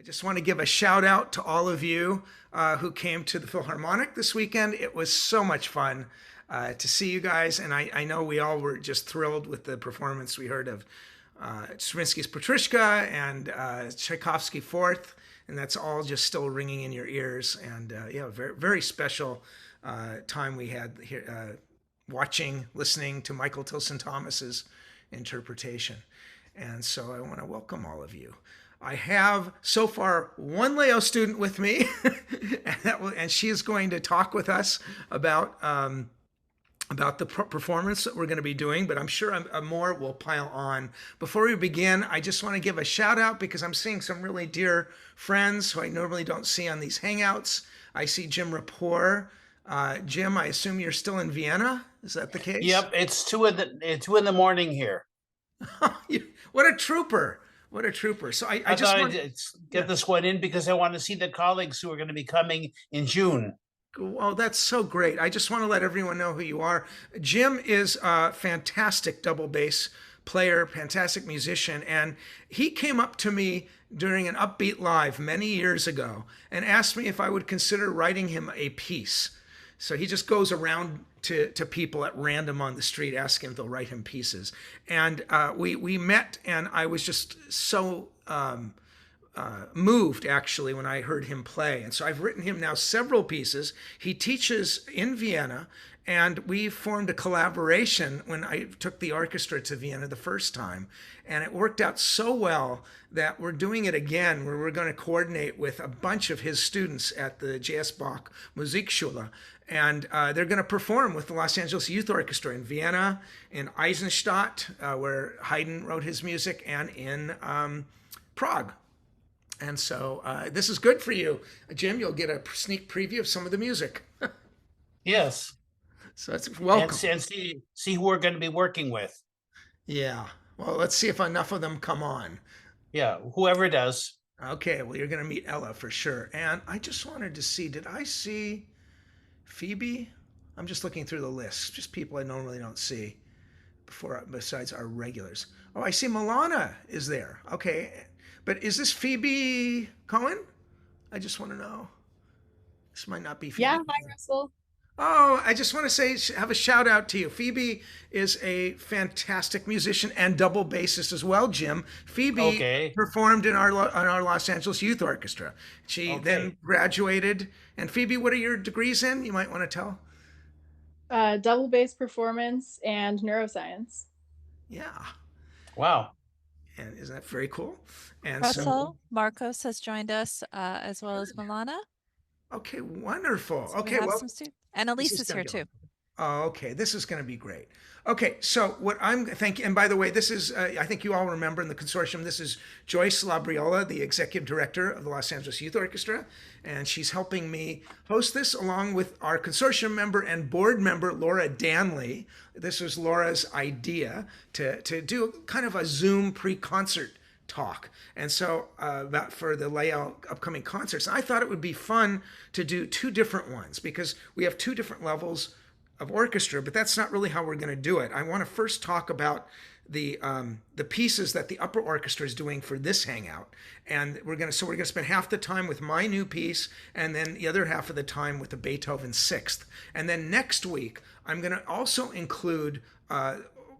Just want to give a shout out to all of you who came to the Philharmonic this weekend. It was so much fun to see you guys, and I know we all were just thrilled with the performance we heard of Stravinsky's Petrushka and Tchaikovsky Fourth, and that's all just still ringing in your ears. And yeah, very very special time we had here, listening to Michael Tilson Thomas's interpretation. And so I want to welcome all of you. I have so far one LAYO student with me, and she is going to talk with us about the performance that we're going to be doing, but I'm sure more will pile on. Before we begin, I just want to give a shout out because I'm seeing some really dear friends who I normally don't see on these Hangouts. I see Jim Rapport. Jim, I assume you're still in Vienna. Is that the case? Yep, it's 2 in the morning here. What a trooper. What a trooper. So I just thought want I'd get this one in because I want to see the colleagues who are going to be coming in June. Oh, that's so great. I just want to let everyone know who you are. Jim is a fantastic double bass player, fantastic musician, and he came up to me during an Upbeat Live many years ago and asked me if I would consider writing him a piece. So he just goes around to people at random on the street asking if they'll write him pieces. And we met, and I was just so moved actually when I heard him play. And so I've written him now several pieces. He teaches in Vienna, and we formed a collaboration when I took the orchestra to Vienna the first time. And it worked out so well that we're doing it again, where we're going to coordinate with a bunch of his students at the J.S. Bach Musikschule. And they're going to perform with the Los Angeles Youth Orchestra in Vienna, in Eisenstadt, where Haydn wrote his music, and in Prague. And so this is good for you. Jim, you'll get a sneak preview of some of the music. Yes. So that's welcome. And see who we're going to be working with. Yeah. Well, let's see if enough of them come on. Yeah, whoever does. Okay, well, you're going to meet Ella for sure. And I just wanted to see, did I see Phoebe? I'm just looking through the list, just people I normally don't see besides our regulars. Oh, I see Milana is there. Okay. But is this Phoebe Cohen? I just want to know. This might not be Phoebe. Yeah, hi, Russell. Oh, I just want to say, have a shout out to you. Phoebe is a fantastic musician and double bassist as well, Jim. Phoebe performed in our Los Angeles Youth Orchestra. She then graduated. And Phoebe, what are your degrees in? You might want to tell. Double bass performance and neuroscience. Yeah. Wow. And isn't that very cool? And Russell, Marcos has joined us as well as Milana. Okay, wonderful. So okay, well, and Elise is here too. Oh, okay, this is going to be great. Okay, so what I'm thinking, and by the way, this is, I think you all remember in the consortium, this is Joyce Labriola, the executive director of the Los Angeles Youth Orchestra, and she's helping me host this along with our consortium member and board member, Laura Danley. This was Laura's idea to do kind of a Zoom pre-concert talk. And so for the LAYO upcoming concerts, I thought it would be fun to do two different ones because we have two different levels of orchestra, but that's not really how we're going to do it. I want to first talk about the pieces that the upper orchestra is doing for this hangout, and we're going to spend half the time with my new piece, and then the other half of the time with the Beethoven Sixth. And then next week, I'm going to also include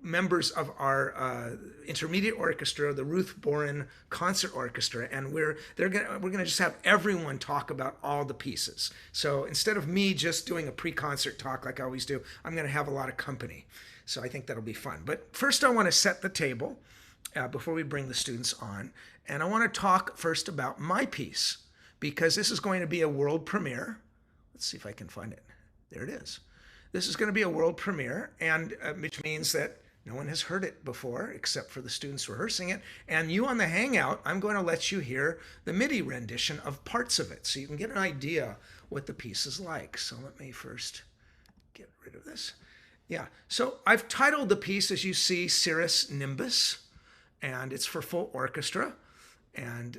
members of our intermediate orchestra, the Ruth Boren Concert Orchestra, and we're gonna just have everyone talk about all the pieces. So instead of me just doing a pre-concert talk like I always do, I'm gonna have a lot of company. So I think that'll be fun. But first I want to set the table before we bring the students on, and I want to talk first about my piece because this is going to be a world premiere. Let's see if I can find it. There it is. This is going to be a world premiere, and which means that no one has heard it before except for the students rehearsing it. And you on the Hangout, I'm going to let you hear the MIDI rendition of parts of it so you can get an idea what the piece is like. So let me first get rid of this. Yeah, so I've titled the piece, as you see, Cirrus Nimbus, and it's for full orchestra. And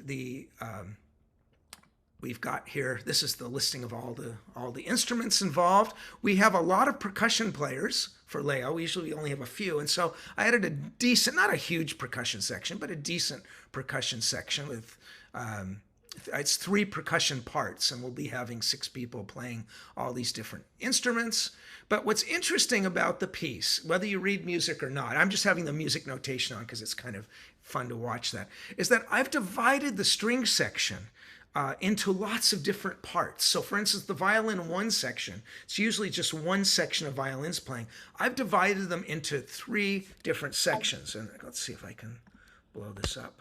we've got here, this is the listing of all the instruments involved. We have a lot of percussion players for LAYO. We usually only have a few. And so I added a decent, not a huge percussion section, but a decent percussion section with it's 3 percussion parts, and we'll be having 6 people playing all these different instruments. But what's interesting about the piece, whether you read music or not, I'm just having the music notation on because it's kind of fun to watch that, is that I've divided the string section into lots of different parts. So for instance, the violin 1 section, it's usually just one section of violins playing. I've divided them into 3 different sections. And let's see if I can blow this up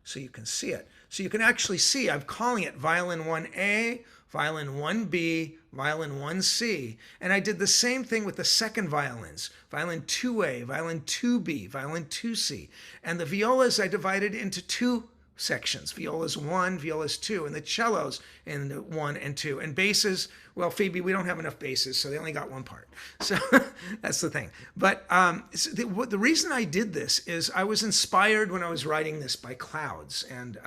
so you can see it. So you can actually see, I'm calling it violin 1A, violin 1B, violin 1C. And I did the same thing with the second violins, violin 2A, violin 2B, violin 2C. And the violas I divided into 2 sections, violas 1, violas 2, and the cellos in 1 and 2. And basses, well, Phoebe, we don't have enough basses, so they only got 1 part. So that's the thing. But so the reason I did this is I was inspired when I was writing this by clouds. And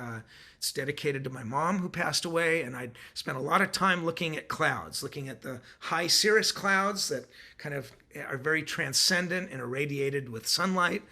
it's dedicated to my mom who passed away, and I spent a lot of time looking at clouds, looking at the high cirrus clouds that kind of are very transcendent and irradiated with sunlight,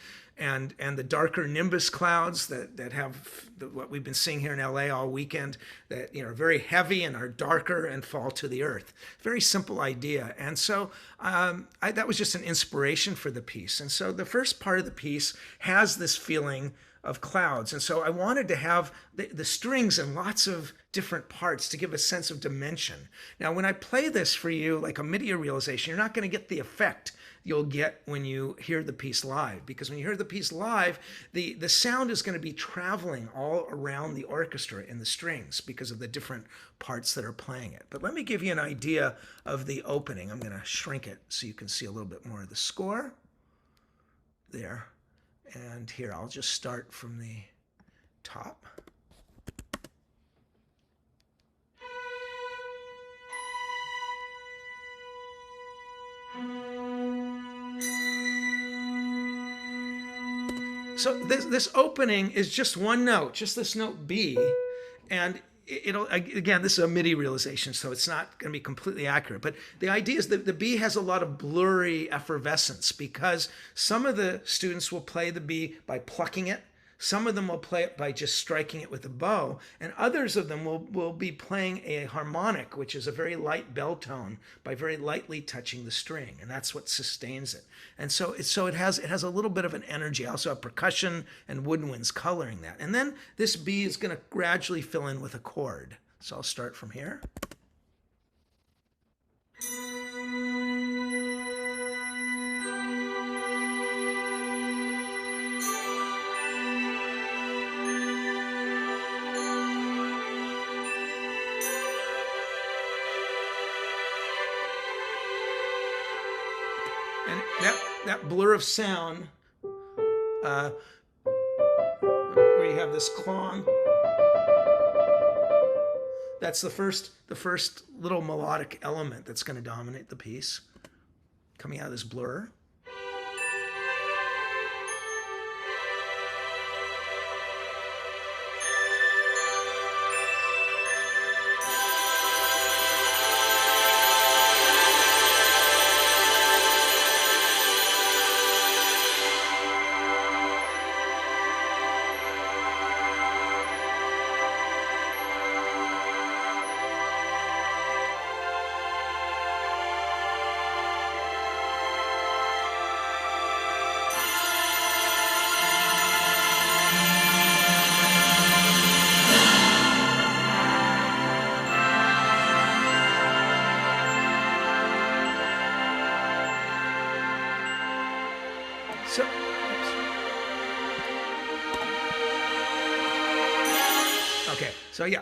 and the darker Nimbus clouds that have what we've been seeing here in LA all weekend, that are very heavy and are darker and fall to the earth. Very simple idea. And so that was just an inspiration for the piece. And so the first part of the piece has this feeling of clouds. And so I wanted to have the strings in lots of different parts to give a sense of dimension. Now, when I play this for you, like a MIDI realization, you're not going to get the effect you'll get when you hear the piece live, because when you hear the piece live, the sound is going to be traveling all around the orchestra in the strings because of the different parts that are playing it. But let me give you an idea of the opening. I'm going to shrink it so you can see a little bit more of the score there. And here, I'll just start from the top. So this opening is just one note, just this note B, and again, this is a MIDI realization, so it's not going to be completely accurate. But the idea is that the B has a lot of blurry effervescence because some of the students will play the B by plucking it. Some of them will play it by just striking it with a bow, and others of them will be playing a harmonic, which is a very light bell tone, by very lightly touching the string, and that's what sustains it. And so it has a little bit of an energy. I also have percussion and woodwinds coloring that. And then this B is going to gradually fill in with a chord. So I'll start from here. And that blur of sound, where you have this clong, that's the first little melodic element that's going to dominate the piece, coming out of this blur.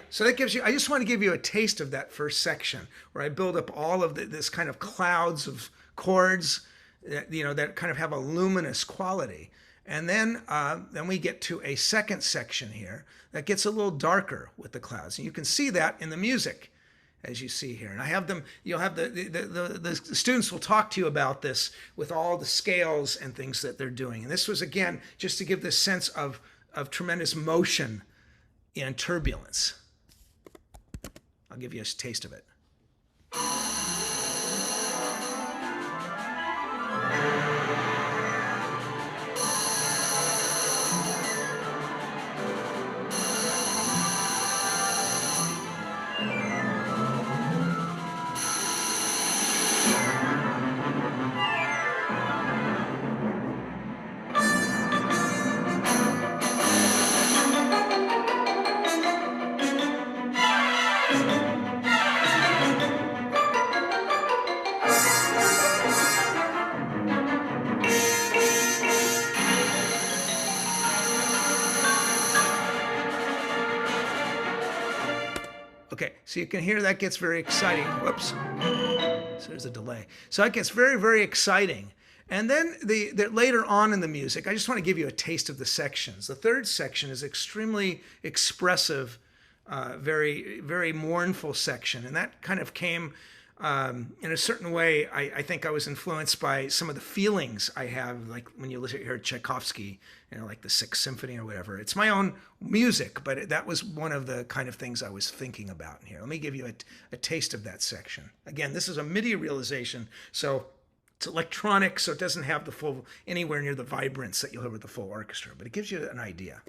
So that gives you, I just want to give you a taste of that first section where I build up all of this kind of clouds of chords that, that kind of have a luminous quality. And then we get to a second section here that gets a little darker with the clouds. And you can see that in the music, as you see here. And I have them, you'll have the students will talk to you about this with all the scales and things that they're doing. And this was, again, just to give this sense of tremendous motion and turbulence. I'll give you a taste of it. Okay, so you can hear that gets very exciting. Whoops. So there's a delay. So it gets very, very exciting. And then later on in the music, I just want to give you a taste of the sections. The third section is extremely expressive, very, very mournful section. And that kind of came in a certain way. I think I was influenced by some of the feelings I have, like when you hear Tchaikovsky, like the Sixth Symphony or whatever. It's my own music, but that was one of the kind of things I was thinking about in here. Let me give you a taste of that section. Again, this is a MIDI realization, so it's electronic, so it doesn't have the full, anywhere near the vibrance that you'll have with the full orchestra, but it gives you an idea.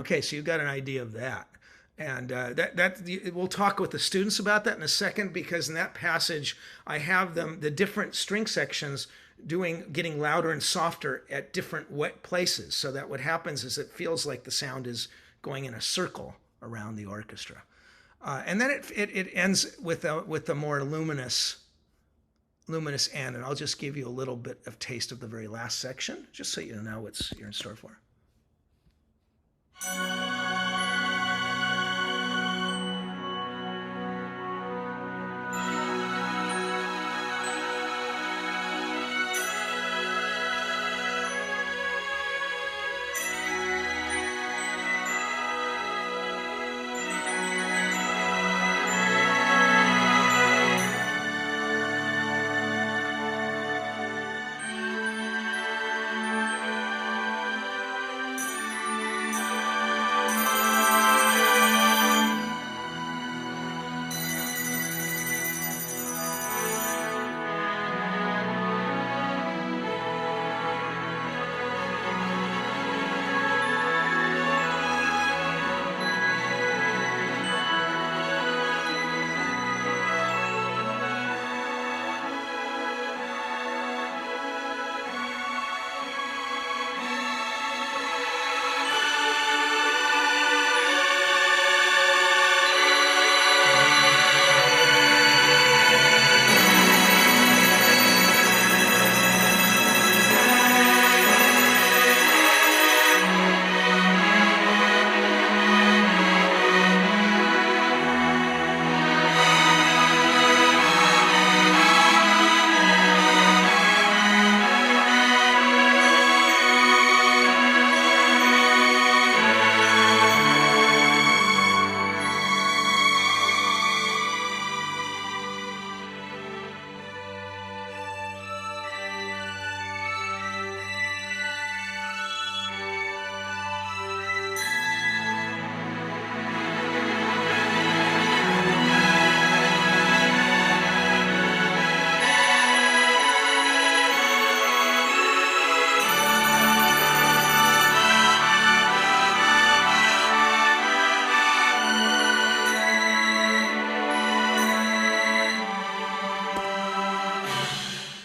Okay, so you've got an idea of that. And we'll talk with the students about that in a second, because in that passage, I have the different string sections getting louder and softer at different wet places. So that what happens is it feels like the sound is going in a circle around the orchestra. And then it ends with the more luminous end. And I'll just give you a little bit of taste of the very last section, just so you know what you're in store for.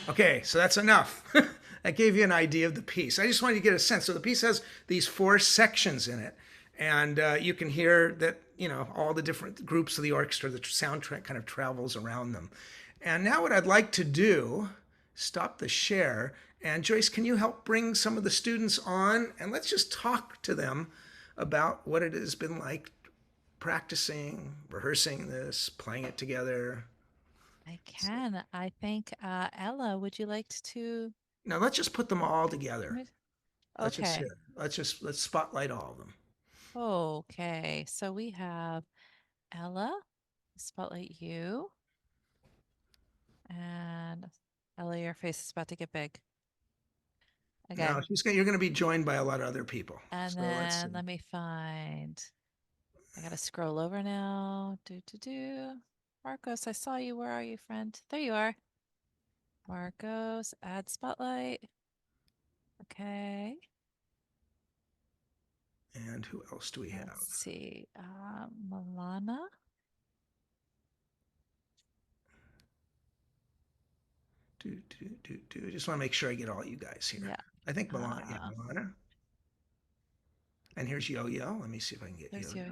Okay, so that's enough. That gave you an idea of the piece. I just wanted to get a sense. So the piece has these 4 sections in it, and you can hear that, all the different groups of the orchestra, the sound kind of travels around them. And now what I'd like to do, stop the share, and Joyce, can you help bring some of the students on, and let's just talk to them about what it has been like practicing, rehearsing this, playing it together. I can. I think, Ella, would you like to? Now let's just put them all together. Okay. Let's spotlight all of them. Okay, so we have Ella, spotlight you, and Ella, your face is about to get big. Okay, No, you're going to be joined by a lot of other people. and So let's see. then let me find. I gotta scroll over now. Marcos, I saw you. Where are you, friend? There you are. Marcos, add spotlight. Okay. And who else do we have? Let's see. Milana. I just want to make sure I get all you guys here. Yeah. I think Milana. Yeah, Milana. And here's Yo-Yo. Let me see if I can get There's Yo-Yo.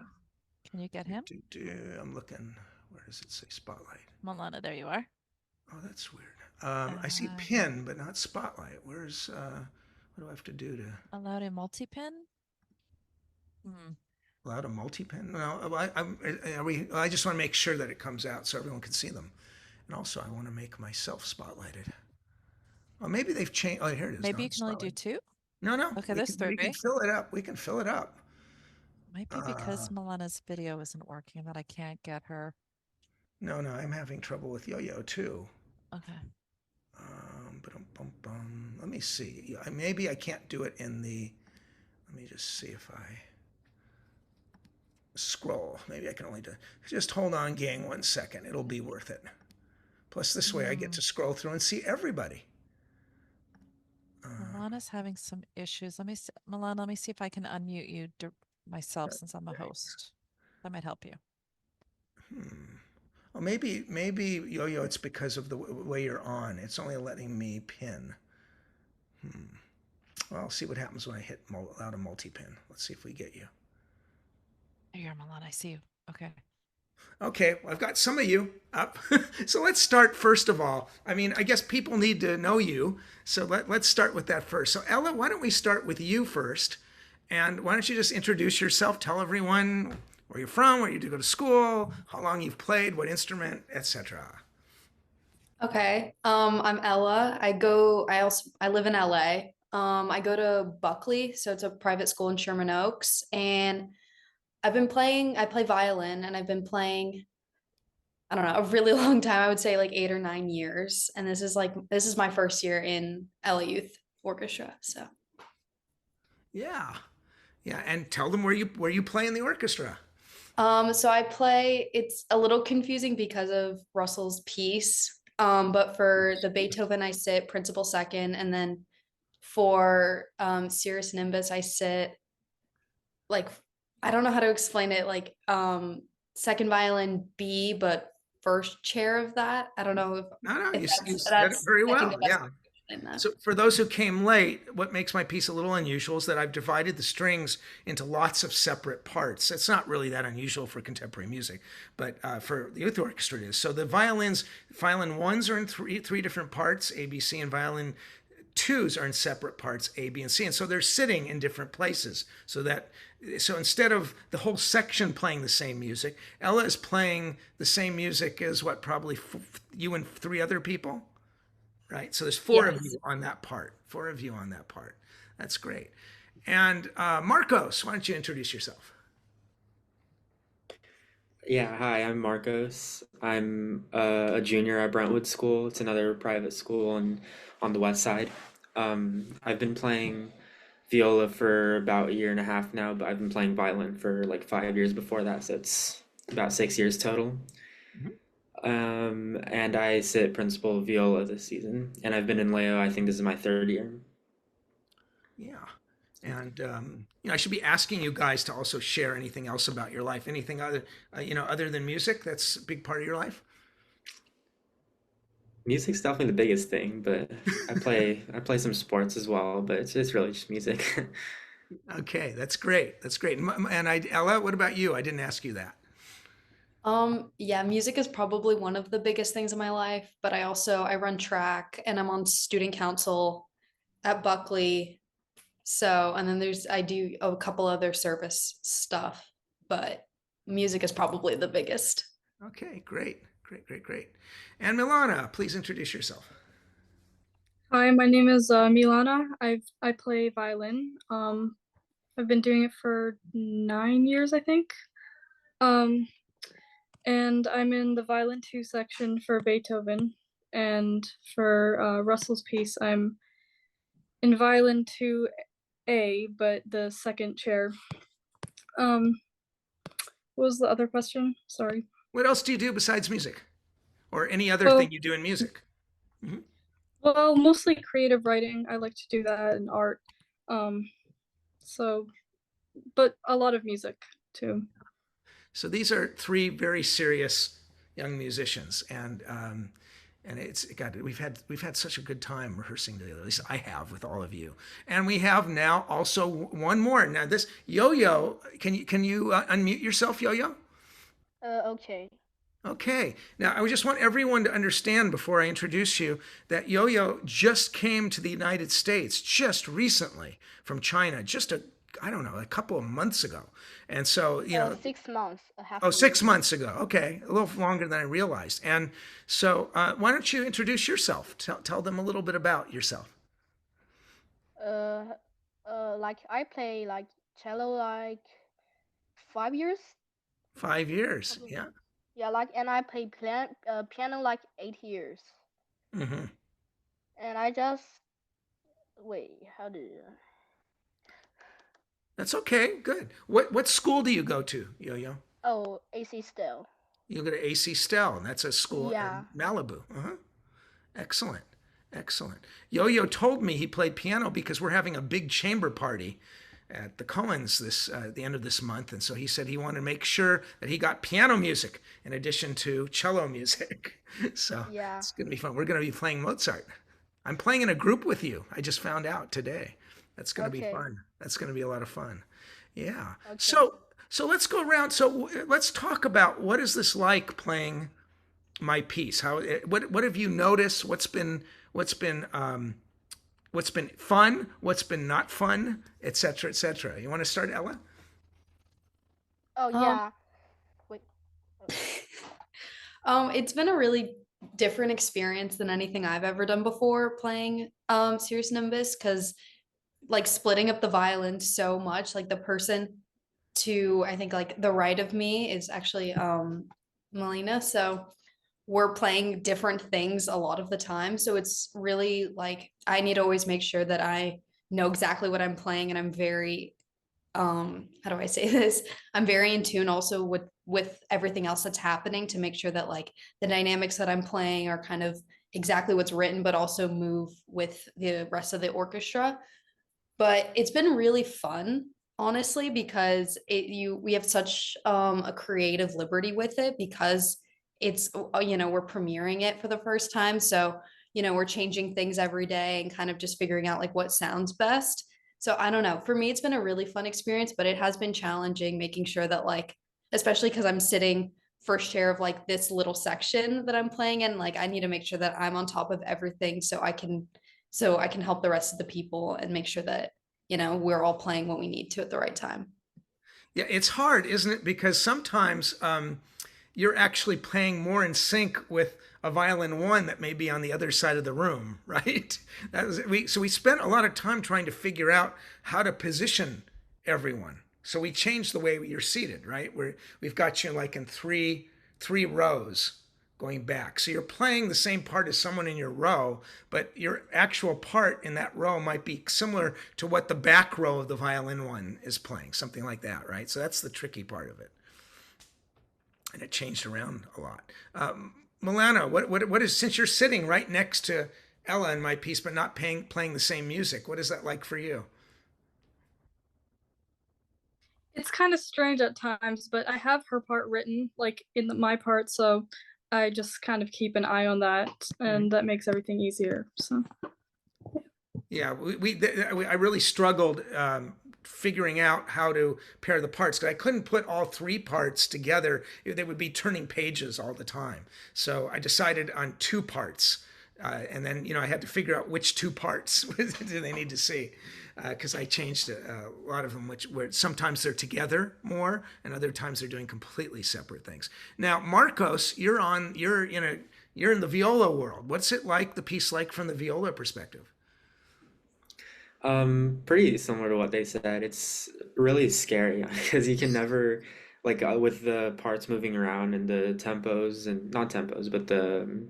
Can you get him? I'm looking. Where does it say spotlight? Milana, there you are. Oh, that's weird. I see pin, but not spotlight. Where's what do I have to do to Allowed a multi-pin? allow a multi-pin? No, I just want to make sure that it comes out so everyone can see them. And also I want to make myself spotlighted. Oh, maybe they've changed. Oh, here it is. Maybe you can only do two? No. Okay, there's We can three. fill it up. We can fill it up. Might be because Milana's video isn't working that I can't get her. No, I'm having trouble with Yo-Yo too. Okay. Let me see. Maybe I can't do it in the. Let me just see if I scroll. Maybe I can only do. Just hold on, gang, 1 second. It'll be worth it. Plus, this way I get to scroll through and see everybody. Milana's having some issues. Milana, let me see if I can unmute you myself since I'm a host. That might help you. Well, maybe Yo-Yo, it's because of the way you're on. It's only letting me pin. Well, I'll see what happens when I hit allow to multi-pin. Let's see if we get you. There you are, Milana. I see you. Okay. Okay, well, I've got some of you up. So let's start first of all. I mean, I guess people need to know you. So let's start with that first. So Ella, why don't we start with you first? And why don't you just introduce yourself, tell everyone where you're from, where you go to school, how long you've played, what instrument, etc. Okay. I'm Ella. I live in LA. I go to Buckley, so it's a private school in Sherman Oaks, and I play violin, and I've been playing, I don't know, a really long time. I would say like 8 or 9 years. And this is my first year in LA Youth Orchestra. So Yeah. And tell them where you play in the orchestra. so it's a little confusing because of Russell's piece. But for the Beethoven, I sit principal second, and then for Cirrus Nimbus, I sit like, I don't know how to explain it, like second violin B, but first chair of that. I don't know if No, if you said it that's very I think well. the best Yeah. way to explain that. So for those who came late, what makes my piece a little unusual is that I've divided the strings into lots of separate parts. It's not really that unusual for contemporary music, but for the youth orchestra it is. So the violin ones are in three different parts, A, B, C, and violin twos are in separate parts, A, B, and C. And so they're sitting in different places. So instead of the whole section playing the same music, Ella is playing the same music as probably you and 3 other people, right? So there's 4 of you on that part. 4 of you on that part. That's great. And Marcos, why don't you introduce yourself? Yeah, hi, I'm Marcos. I'm a junior at Brentwood School. It's another private school on the west side. I've been playing viola for about a year and a half now, but I've been playing violin for like 5 years before that, so it's about 6 years total. And I sit principal viola this season, and I've been in LAYO, I think this is my 3rd year. Yeah. And I should be asking you guys to also share anything else about your life, anything other, other than music. That's a big part of your life. Music's definitely the biggest thing, but I play some sports as well, but it's really just music. Okay, that's great. That's great. And Ella, what about you? I didn't ask you that. Yeah, music is probably one of the biggest things in my life, but I run track, and I'm on student council at Buckley. So, and then I do a couple other service stuff, but music is probably the biggest. Okay, great. And Milana, please introduce yourself. Hi, my name is Milana. I play violin. I've been doing it for 9 years, I think. And I'm in the violin 2 section for Beethoven. And for Russell's piece, I'm in violin 2A, but the second chair. What was the other question? Sorry. What else do you do besides music, or any other Well, thing you do in music? well, mostly creative writing. I like to do that and art. So, but a lot of music too. So these are three very serious young musicians, and it's God. We've had such a good time rehearsing together. At least I have with all of you, and we have now also one more. Now this Yo-Yo, can you unmute yourself, Yo-Yo? Okay. Okay. Now, I just want everyone to understand before I introduce you that Yo-Yo just came to the United States just recently from China, I don't know, a couple of months ago. And so, 6 months. oh, 6 months ago. Okay. A little longer than I realized. And so, why don't you introduce yourself? Tell them a little bit about yourself. Like I play like cello like 5 years. 5 years. Probably. Yeah. Yeah, like, and I play piano like 8 years. Mm-hmm. And I just wait. How do you? That's okay. Good. What school do you go to, Yo-Yo? Oh, AC still. You go to AC Stell, and that's a school Yeah. in Malibu. Excellent. Excellent. Yo-Yo told me he played piano because we're having a big chamber party at the Cohens the end of this month, and so he said he wanted to make sure that he got piano music in addition to cello music. So Yeah. it's going to be fun. We're going to be playing Mozart. I'm playing in a group with you. I just found out today. That's going to be Okay. fun. That's going to be a lot of fun. Yeah. Okay. So let's go around. So let's talk about what is this like playing my piece? What have you noticed? What's been fun? What's been not fun? Etc. Etc. You want to start, Ella? Oh yeah. Wait. It's been a really different experience than anything I've ever done before playing Cirrus Nimbus, because like splitting up the violin so much, like the person to I think like the right of me is actually Melina. So we're playing different things a lot of the time. So it's really like I need to always make sure that I know exactly what I'm playing, and I'm very how do I say this? I'm very in tune also with everything else that's happening to make sure that like the dynamics that I'm playing are kind of exactly what's written, but also move with the rest of the orchestra. But it's been really fun, honestly, because we have such a creative liberty with it, because it's we're premiering it for the first time, so we're changing things every day and kind of just figuring out like what sounds best. So I don't know, for me it's been a really fun experience, but it has been challenging making sure that like, especially because I'm sitting first chair of like this little section that I'm playing in, like I need to make sure that I'm on top of everything so I can help the rest of the people and make sure that we're all playing what we need to at the right time. Yeah, it's hard, isn't it? Because sometimes you're actually playing more in sync with a violin one that may be on the other side of the room, right? So we spent a lot of time trying to figure out how to position everyone. So we changed the way you're seated, right? We've got you like in three rows going back. So you're playing the same part as someone in your row, but your actual part in that row might be similar to what the back row of the violin one is playing, something like that, right? So that's the tricky part of it. And it changed around a lot. Milana, what is, since you're sitting right next to Ella in my piece, but not playing the same music, what is that like for you? It's kind of strange at times, but I have her part written like in my part, so I just kind of keep an eye on that, and that makes everything easier. So yeah, I really struggled figuring out how to pair the parts, because I couldn't put all three parts together. They would be turning pages all the time. So I decided on two parts. And then, I had to figure out which two parts do they need to see, because I changed a lot of them, where sometimes they're together more, and other times they're doing completely separate things. Now, Marcos, you're in the viola world. What's it like? The piece like from the viola perspective? Pretty similar to what they said. It's really scary because you can never, like, with the parts moving around and the tempos and not tempos, but the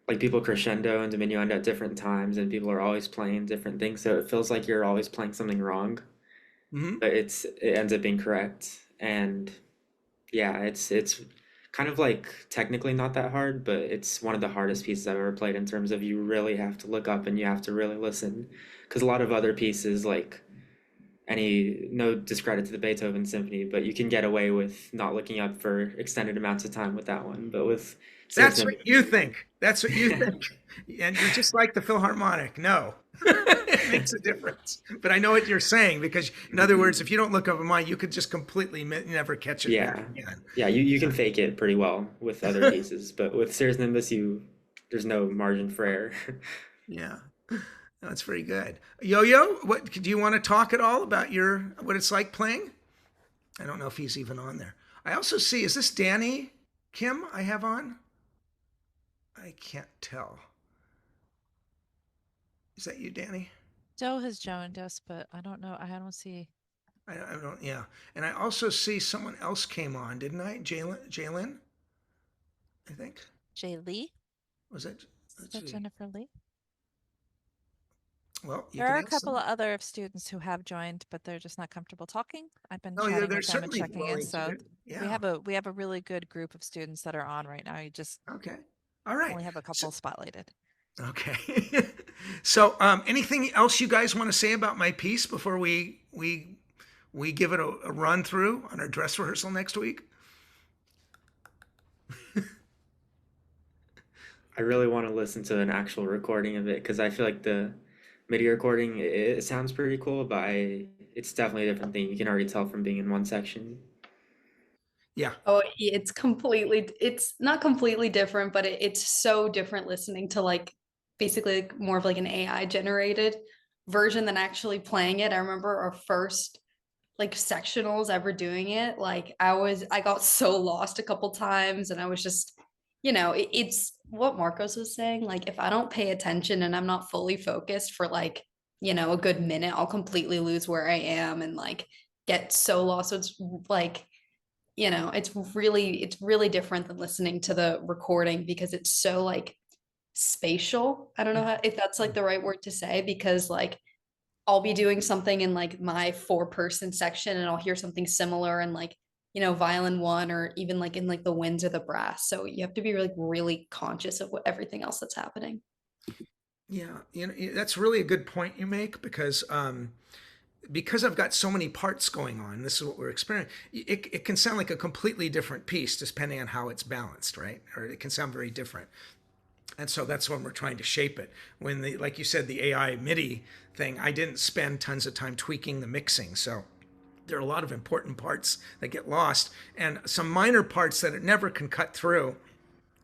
like people crescendo and diminuendo at different times, and people are always playing different things, so it feels like you're always playing something wrong, Hmm. but it ends up being correct. And yeah, it's kind of like technically not that hard, but it's one of the hardest pieces I've ever played in terms of you really have to look up and you have to really listen. Because a lot of other pieces, like no discredit to the Beethoven Symphony, but you can get away with not looking up for extended amounts of time with that one. But with Cirrus That's what Nimbus, you think. That's what you think. And you're just like the Philharmonic. No, it makes a difference. But I know what you're saying because, in other words, if you don't look up a mine, you could just completely never catch it back yeah, again. yeah, you can fake it pretty well with other pieces, but with Cirrus Nimbus, there's no margin for error. Yeah, that's very good. Yo-Yo, what do you want to talk at all about what it's like playing? I don't know if he's even on there. I also see, is this Danny Kim I have on? I can't tell. Is that you, Danny? Joe has joined us, but I don't know. I don't see. I don't, yeah. And I also see someone else came on, didn't I? Jalen, I think. Jay Lee? Was it? Is Let's that see. Jennifer Lee? Well, you There can are a ask couple them. of other students who have joined, but they're just not comfortable talking. I've been Oh, yeah, chatting they're with them and certainly checking in. willing to So do. Yeah. we have a really good group of students that are on right now. You just Okay. All right. only have a So, couple spotlighted. okay. So, anything else you guys want to say about my piece before we give it a run through on our dress rehearsal next week? I really want to listen to an actual recording of it because I feel like the MIDI recording it sounds pretty cool, but it's definitely a different thing. You can already tell from being in one section. Yeah. Oh, it's not completely different, but it's so different listening to like basically like more of like an AI generated version than actually playing it. I remember our first like sectionals ever doing it. Like I got so lost a couple times and I was just, it's what Marcos was saying. Like if I don't pay attention and I'm not fully focused for like, a good minute, I'll completely lose where I am and like get so lost. So it's like it's really different than listening to the recording because it's so like spatial. I don't know if that's like the right word to say because like I'll be doing something in like my 4-person section and I'll hear something similar in like violin one or even like in like the winds or the brass. So you have to be really conscious of everything else that's happening. Yeah, that's really a good point you make because I've got so many parts going on. This is what we're experiencing. It can sound like a completely different piece depending on how it's balanced, right? Or it can sound very different. And so that's when we're trying to shape it. When like you said, the AI MIDI thing, I didn't spend tons of time tweaking the mixing. So there are a lot of important parts that get lost and some minor parts that it never can cut through.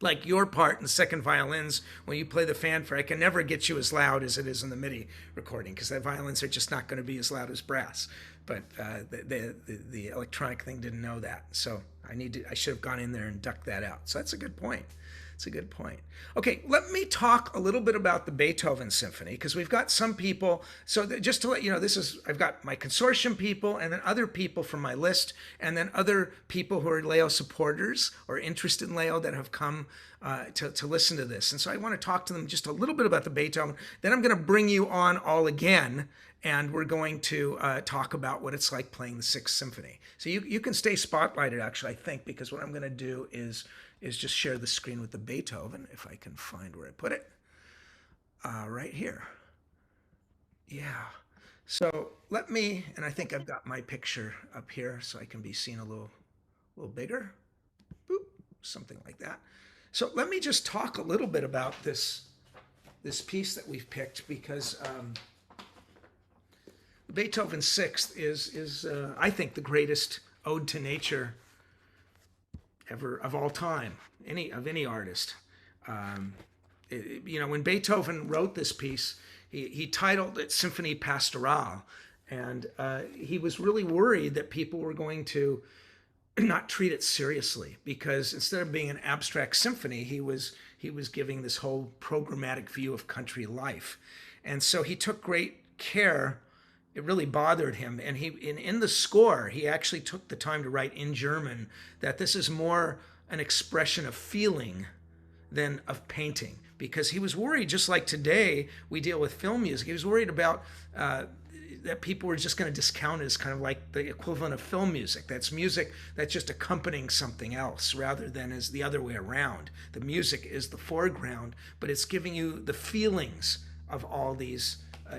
Like your part in the second violins, when you play the fanfare, I can never get you as loud as it is in the MIDI recording because the violins are just not going to be as loud as brass. But the electronic thing didn't know that, so I should have gone in there and ducked that out. So that's a good point. It's a good point. Okay, let me talk a little bit about the Beethoven Symphony because we've got some people. So just to let you know, I've got my consortium people and then other people from my list and then other people who are LAYO supporters or interested in LAYO that have come to listen to this. And so I want to talk to them just a little bit about the Beethoven. Then I'm going to bring you on all again and we're going to talk about what it's like playing the Sixth Symphony. So you can stay spotlighted, actually, I think, because what I'm going to do is just share the screen with the Beethoven, if I can find where I put it. Right here. Yeah. So and I think I've got my picture up here so I can be seen a little bigger. Boop, something like that. So let me just talk a little bit about this piece that we've picked because Beethoven Sixth is I think the greatest ode to nature ever of all time, any artist. When Beethoven wrote this piece, he titled it Symphony Pastoral, and he was really worried that people were going to not treat it seriously because instead of being an abstract symphony, he was giving this whole programmatic view of country life, and so he took great care. It really bothered him, and in the score he actually took the time to write in German that this is more an expression of feeling than of painting, because he was worried, just like today we deal with film music, he was worried about that people were just going to discount it as kind of like the equivalent of film music. That's music that's just accompanying something else rather than as the other way around. The music is the foreground, but it's giving you the feelings of all these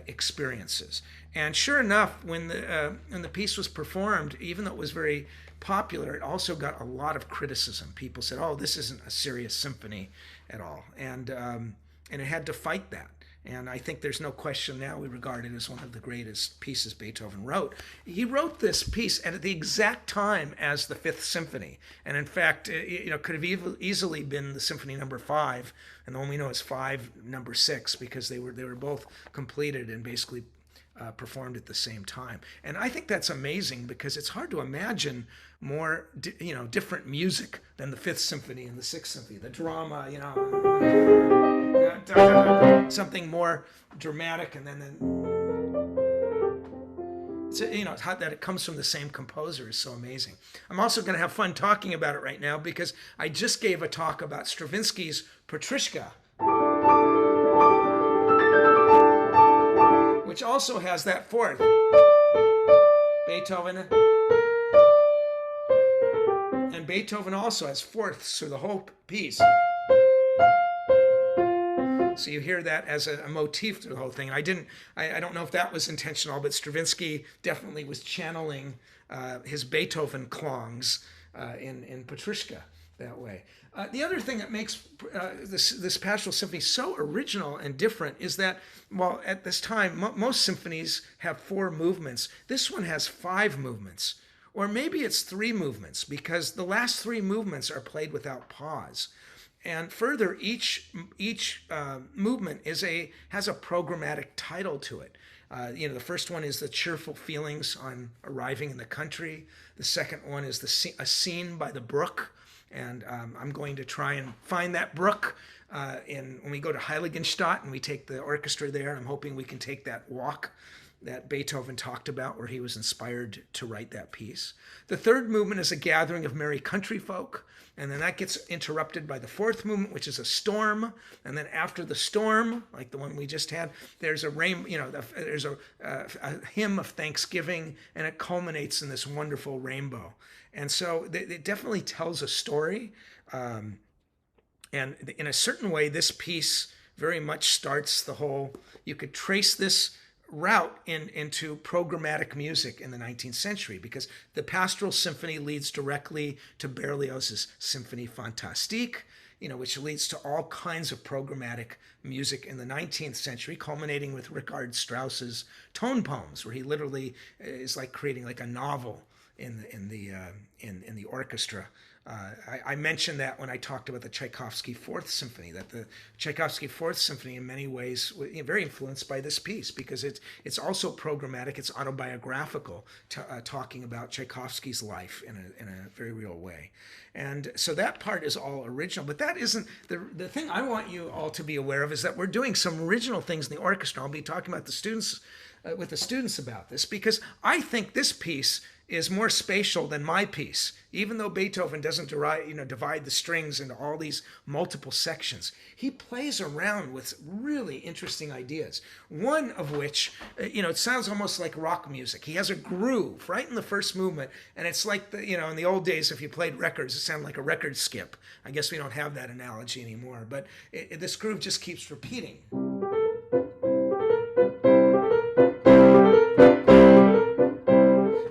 experiences. And sure enough, when the piece was performed, even though it was very popular, it also got a lot of criticism. People said, "Oh, this isn't a serious symphony at all," and it had to fight that. And I think there's no question now we regard it as one of the greatest pieces Beethoven wrote. He wrote this piece at the exact time as the Fifth Symphony, and in fact, could have easily been the Symphony Number 5, and the one we know is 5, Number 6, because they were both completed and basically performed at the same time. And I think that's amazing, because it's hard to imagine more different music than the Fifth Symphony and the Sixth Symphony. The drama, something more dramatic, and then it's hot that it comes from the same composer is so amazing. I'm also going to have fun talking about it right now, because I just gave a talk about Stravinsky's Petrushka, which also has that fourth. Beethoven also has fourths through the whole piece. So you hear that as a motif through the whole thing. I don't know if that was intentional, but Stravinsky definitely was channeling his Beethoven clongs in Petrushka that way. The other thing that makes this Pastoral Symphony so original and different is that, while at this time most symphonies have 4 movements, this one has 5 movements. Or maybe it's 3 movements, because the last 3 movements are played without pause. And further, each movement has a programmatic title to it. The first one is the cheerful feelings on arriving in the country. The second one is a scene by the brook. And I'm going to try and find that brook when we go to Heiligenstadt and we take the orchestra there. I'm hoping we can take that walk that Beethoven talked about, where he was inspired to write that piece. The third movement is a gathering of merry country folk, and then that gets interrupted by the fourth movement, which is a storm. And then after the storm, like the one we just had, there's a there's a hymn of thanksgiving, and it culminates in this wonderful rainbow. And so it definitely tells a story. And in a certain way, this piece very much starts the whole, you could trace this route into programmatic music in the 19th century, because the Pastoral Symphony leads directly to Berlioz's Symphonie Fantastique, which leads to all kinds of programmatic music in the 19th century, culminating with Richard Strauss's tone poems, where he literally is like creating like a novel in the orchestra. I mentioned that when I talked about the Tchaikovsky Fourth Symphony, that the Tchaikovsky Fourth Symphony in many ways was very influenced by this piece, because it's also programmatic, it's autobiographical, talking about Tchaikovsky's life in a very real way. And so that part is all original, but that isn't the thing I want you all to be aware of, is that we're doing some original things in the orchestra. I'll be talking about the students with the students about this, because I think this piece is more spatial than my piece. Even though Beethoven doesn't divide the strings into all these multiple sections, he plays around with really interesting ideas. One of which, it sounds almost like rock music. He has a groove right in the first movement, and it's like in the old days, if you played records, it sounded like a record skip. I guess we don't have that analogy anymore, but this groove just keeps repeating.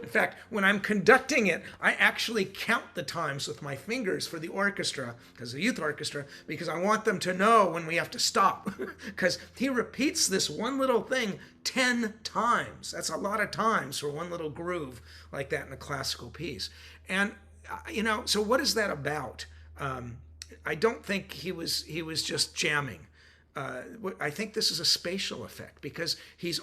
In fact, when I'm conducting it, I actually count the times with my fingers for the orchestra, because the youth orchestra, because I want them to know when we have to stop. Because he repeats this one little thing 10 times. That's a lot of times for one little groove like that in a classical piece. And, so what is that about? I don't think he was just jamming. I think this is a spatial effect, because he's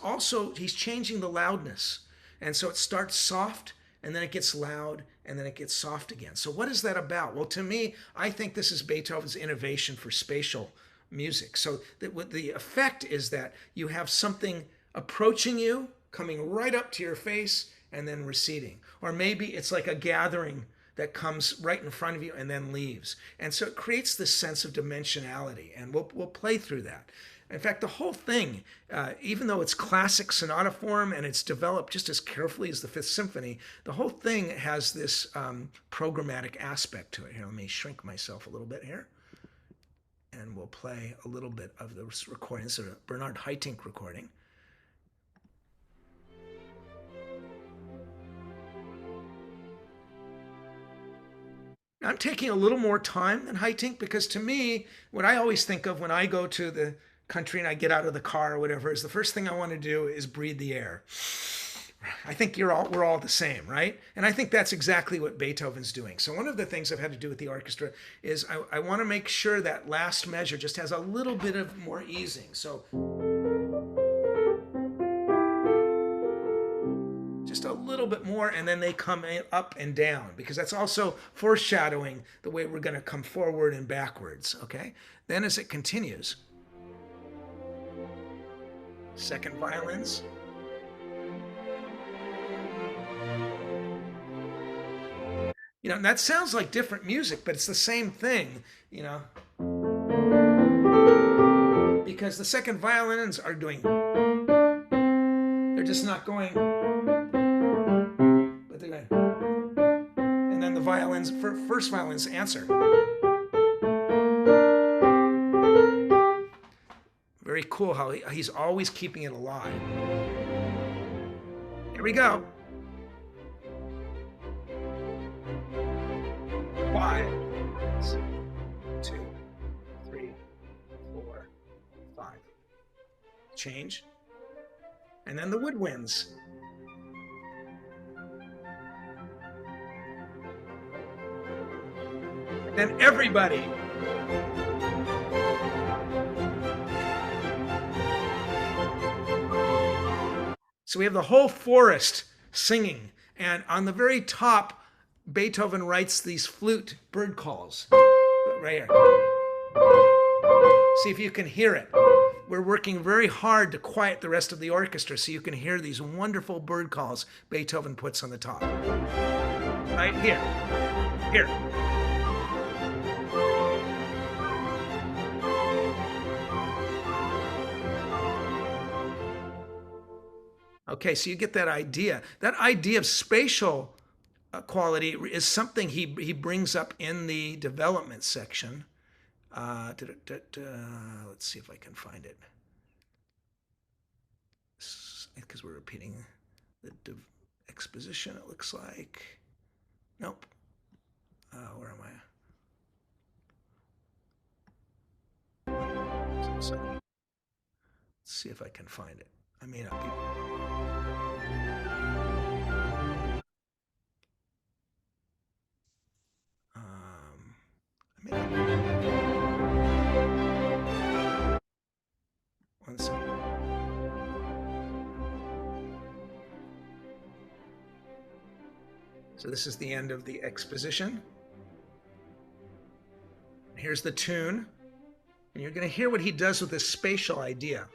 changing the loudness. And so it starts soft, and then it gets loud, and then it gets soft again. So what is that about? Well, to me, I think this is Beethoven's innovation for spatial music. So what the effect is that you have something approaching you, coming right up to your face, and then receding. Or maybe it's like a gathering that comes right in front of you and then leaves. And so it creates this sense of dimensionality, and we'll play through that. In fact, the whole thing, even though it's classic sonata form and it's developed just as carefully as the Fifth Symphony, the whole thing has this programmatic aspect to it. Here, let me shrink myself a little bit here. And we'll play a little bit of the recording. This is a Bernard Haitink recording. I'm taking a little more time than Haitink because to me, what I always think of when I go to the country and I get out of the car or whatever is the first thing I want to do is breathe the air. I think we're all the same, right? And I think that's exactly what Beethoven's doing. So one of the things I've had to do with the orchestra is I want to make sure that last measure just has a little bit of more easing. So just a little bit more, and then they come up and down, because that's also foreshadowing the way we're going to come forward and backwards, okay? Then as it continues, second violins. You know, and that sounds like different music, but it's the same thing, you know, because the second violins are doing, they're just not going, but they're going, and then the violins, first violins answer. Very cool how he's always keeping it alive. Here we go. 5, 2, 3, 4, 5. Change. And then the woodwinds. And then everybody. So we have the whole forest singing, and on the very top, Beethoven writes these flute bird calls right here. See if you can hear it. We're working very hard to quiet the rest of the orchestra so you can hear these wonderful bird calls Beethoven puts on the top. Right here. Here. Okay, so you get that idea. That idea of spatial quality is something he brings up in the development section. Let's see if I can find it. Because we're repeating the exposition, it looks like. Nope. Where am I? So, let's see if I can find it. I may not be. One second. So this is the end of the exposition. Here's the tune. And you're going to hear what he does with this spatial idea.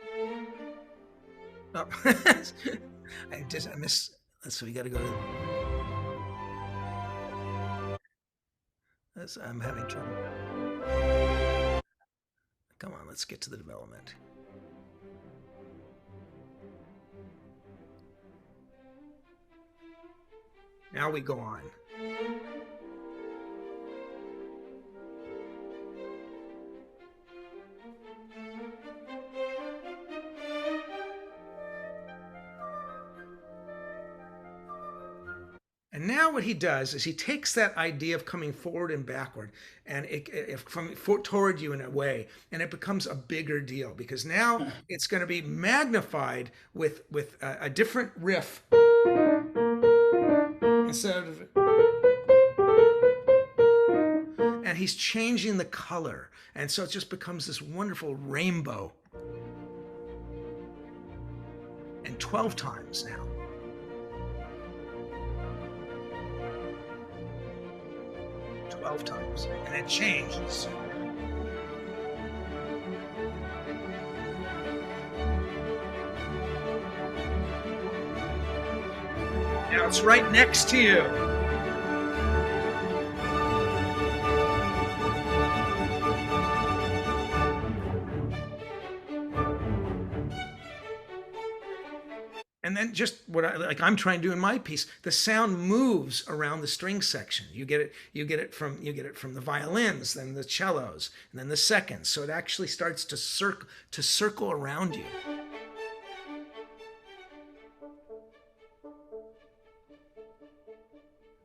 Oh, I missed. So we got to go to. I'm having trouble. Come on, let's get to the development. Now we go on. And now what he does is he takes that idea of coming forward and backward and toward you in a way, and it becomes a bigger deal because now it's going to be magnified with a different riff. Instead of, and he's changing the color, and so it just becomes this wonderful rainbow. And 12 times now. Times, and it changes. Now it's right next to you. And then just what I'm trying to do in my piece, the sound moves around the string section. You get it from the violins, then the cellos, and then the seconds. So it actually starts to circle around you.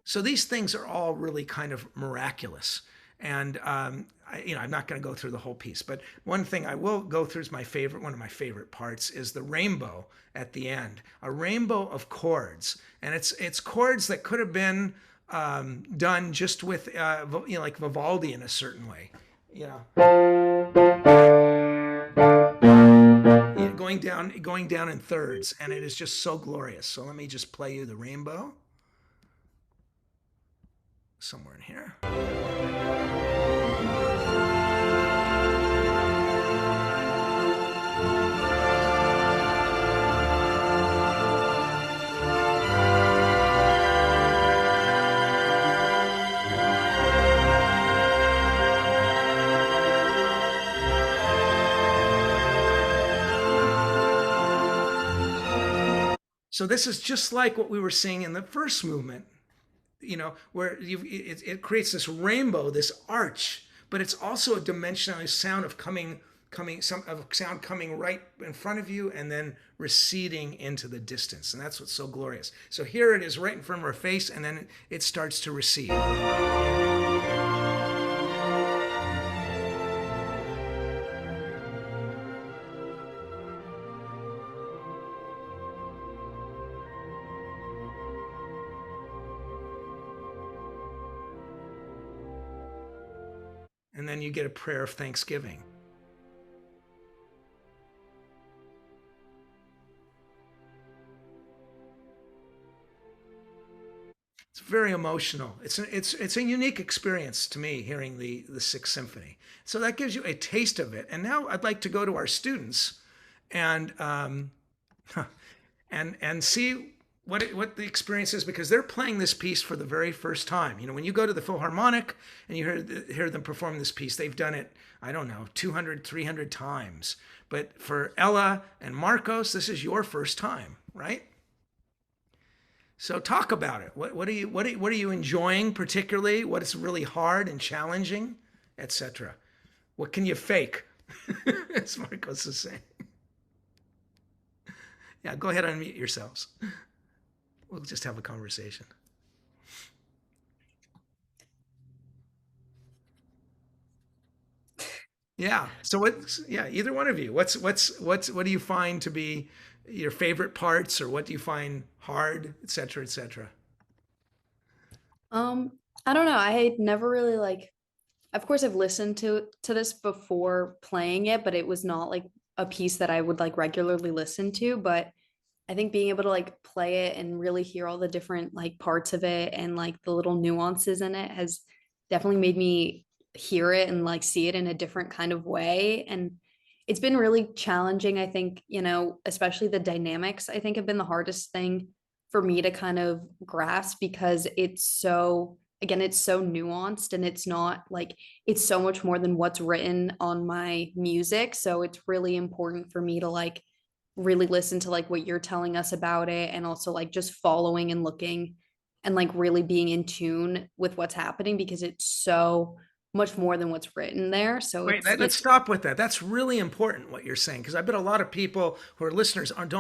So these things are all really kind of miraculous. And I'm not going to go through the whole piece, but one thing I will go through is one of my favorite parts is the rainbow at the end. A rainbow of chords, and it's chords that could have been done just with like Vivaldi in a certain way. Going down in thirds, and it is just so glorious. So let me just play you the rainbow somewhere in here. So this is just like what we were seeing in the first movement, where it creates this rainbow, this arch, but it's also a dimensional sound of sound coming right in front of you and then receding into the distance, and that's what's so glorious. So here it is right in front of our face, and then it starts to recede. And then you get a prayer of thanksgiving. It's very emotional. It's a unique experience to me hearing the Sixth Symphony. So that gives you a taste of it. And now I'd like to go to our students and see what the experience is, because they're playing this piece for the very first time. When you go to the Philharmonic and you hear them perform this piece, they've done it, 200, 300 times. But for Ella and Marcos, this is your first time, right? So talk about it. What are you enjoying particularly? What is really hard and challenging, etc.? What can you fake? As Marcos is saying. Yeah, go ahead and unmute yourselves. We'll just have a conversation. Yeah. So either one of you. What do you find to be your favorite parts, or what do you find hard, etc., etc.? I don't know. I had never really of course I've listened to this before playing it, but it was not like a piece that I would regularly listen to. But I think being able to play it and really hear all the different parts of it and the little nuances in it has definitely made me hear it and see it in a different kind of way. And it's been really challenging. I think, especially the dynamics, I think have been the hardest thing for me to kind of grasp, because it's so nuanced, and it's not it's so much more than what's written on my music. So it's really important for me to really listen to what you're telling us about it, and also just following and looking and really being in tune with what's happening, because it's so much more than what's written there. So Wait, let's stop with that. That's really important what you're saying, because I bet a lot of people who are listeners aren't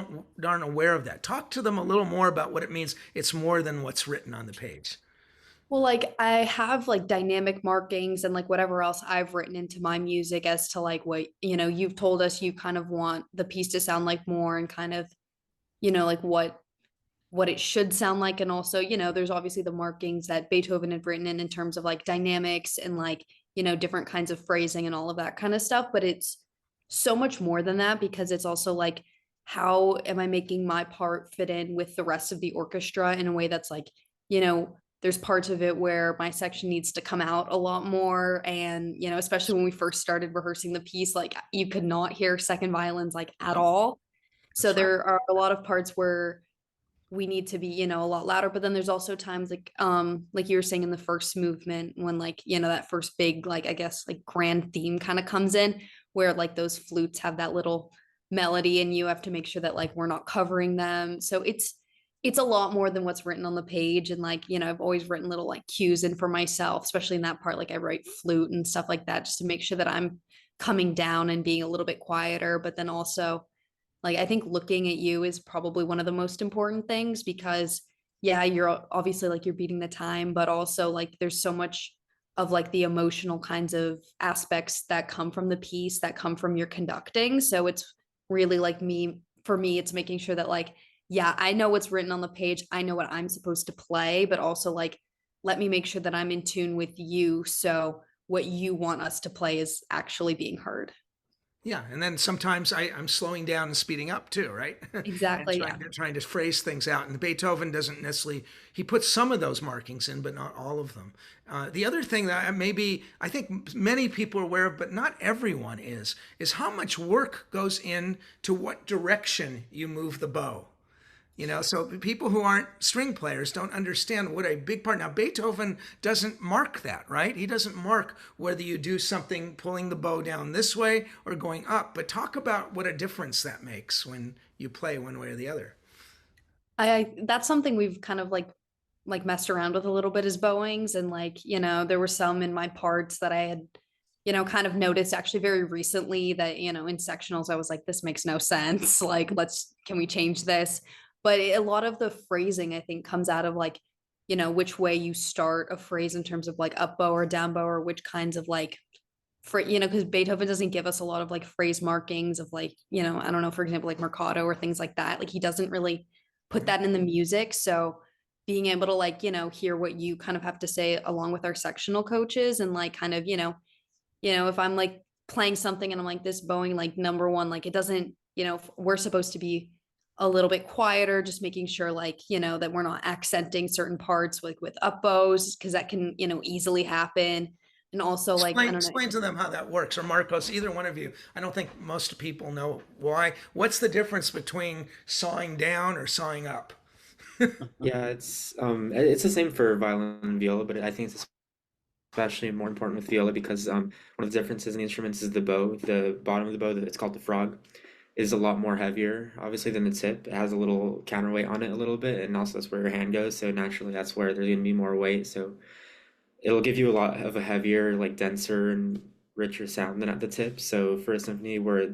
aware of that. Talk to them a little more about what it means. It's more than what's written on the page. Well, I have dynamic markings and whatever else I've written into my music as to what, you've told us you kind of want the piece to sound like more, and kind of, what it should sound like. And also, there's obviously the markings that Beethoven had written in terms of dynamics and different kinds of phrasing and all of that kind of stuff. But it's so much more than that, because it's also how am I making my part fit in with the rest of the orchestra in a way that's there's parts of it where my section needs to come out a lot more. And, especially when we first started rehearsing the piece, you could not hear second violins at all. So there are a lot of parts where we need to be, you know, a lot louder. But then there's also times like you were saying in the first movement when like, you know, that first big, like, I guess like grand theme kind of comes in where like those flutes have that little melody and you have to make sure that like we're not covering them. So it's a lot more than what's written on the page. And like, you know, I've always written little like cues in for myself, especially in that part. Like I write flute and stuff like that just to make sure that I'm coming down and being a little bit quieter. But then also, like, I think looking at you is probably one of the most important things because, yeah, you're obviously like you're beating the time, but also like there's so much of like the emotional kinds of aspects that come from the piece that come from your conducting. So it's really like for me, it's making sure that like, yeah, I know what's written on the page. I know what I'm supposed to play, but also like, let me make sure that I'm in tune with you. So what you want us to play is actually being heard. Yeah, and then sometimes I'm slowing down and speeding up too, right? And Exactly. Yeah. trying to phrase things out. And Beethoven doesn't necessarily, he puts some of those markings in, but not all of them. The other thing that maybe I think many people are aware of, but not everyone is how much work goes into what direction you move the bow. You know, so people who aren't string players don't understand what a big part. Now, Beethoven doesn't mark that, right? He doesn't mark whether you do something pulling the bow down this way or going up. But talk about what a difference that makes when you play one way or the other. That's something we've kind of like messed around with a little bit as bowings. And like, you know, there were some in my parts that I had, you know, kind of noticed actually very recently that, you know, in sectionals, I was like, this makes no sense. Like, can we change this? But a lot of the phrasing, I think, comes out of like, you know, which way you start a phrase in terms of like up bow or down bow or which kinds of like, you know, because Beethoven doesn't give us a lot of like phrase markings of like, you know, I don't know, for example, like mercato or things like that. Like he doesn't really put that in the music. So being able to like, you know, hear what you kind of have to say along with our sectional coaches and like kind of, if I'm like playing something and I'm like this bowing like number one, like it doesn't, you know, we're supposed to be a little bit quieter, just making sure like, you know, that we're not accenting certain parts like with up bows, because that can, you know, easily happen. And also like, I don't know. Explain to them how that works, or Marcos, either one of you. I don't think most people know why. What's the difference between sawing down or sawing up? Yeah, it's the same for violin and viola, but I think it's especially more important with viola because one of the differences in the instruments is the bow. The bottom of the bow, it's called the frog, is a lot more heavier, obviously, than the tip. It has a little counterweight on it a little bit, and also that's where your hand goes. So naturally, that's where there's gonna be more weight. So it'll give you a lot of a heavier, like denser and richer sound than at the tip. So for a symphony where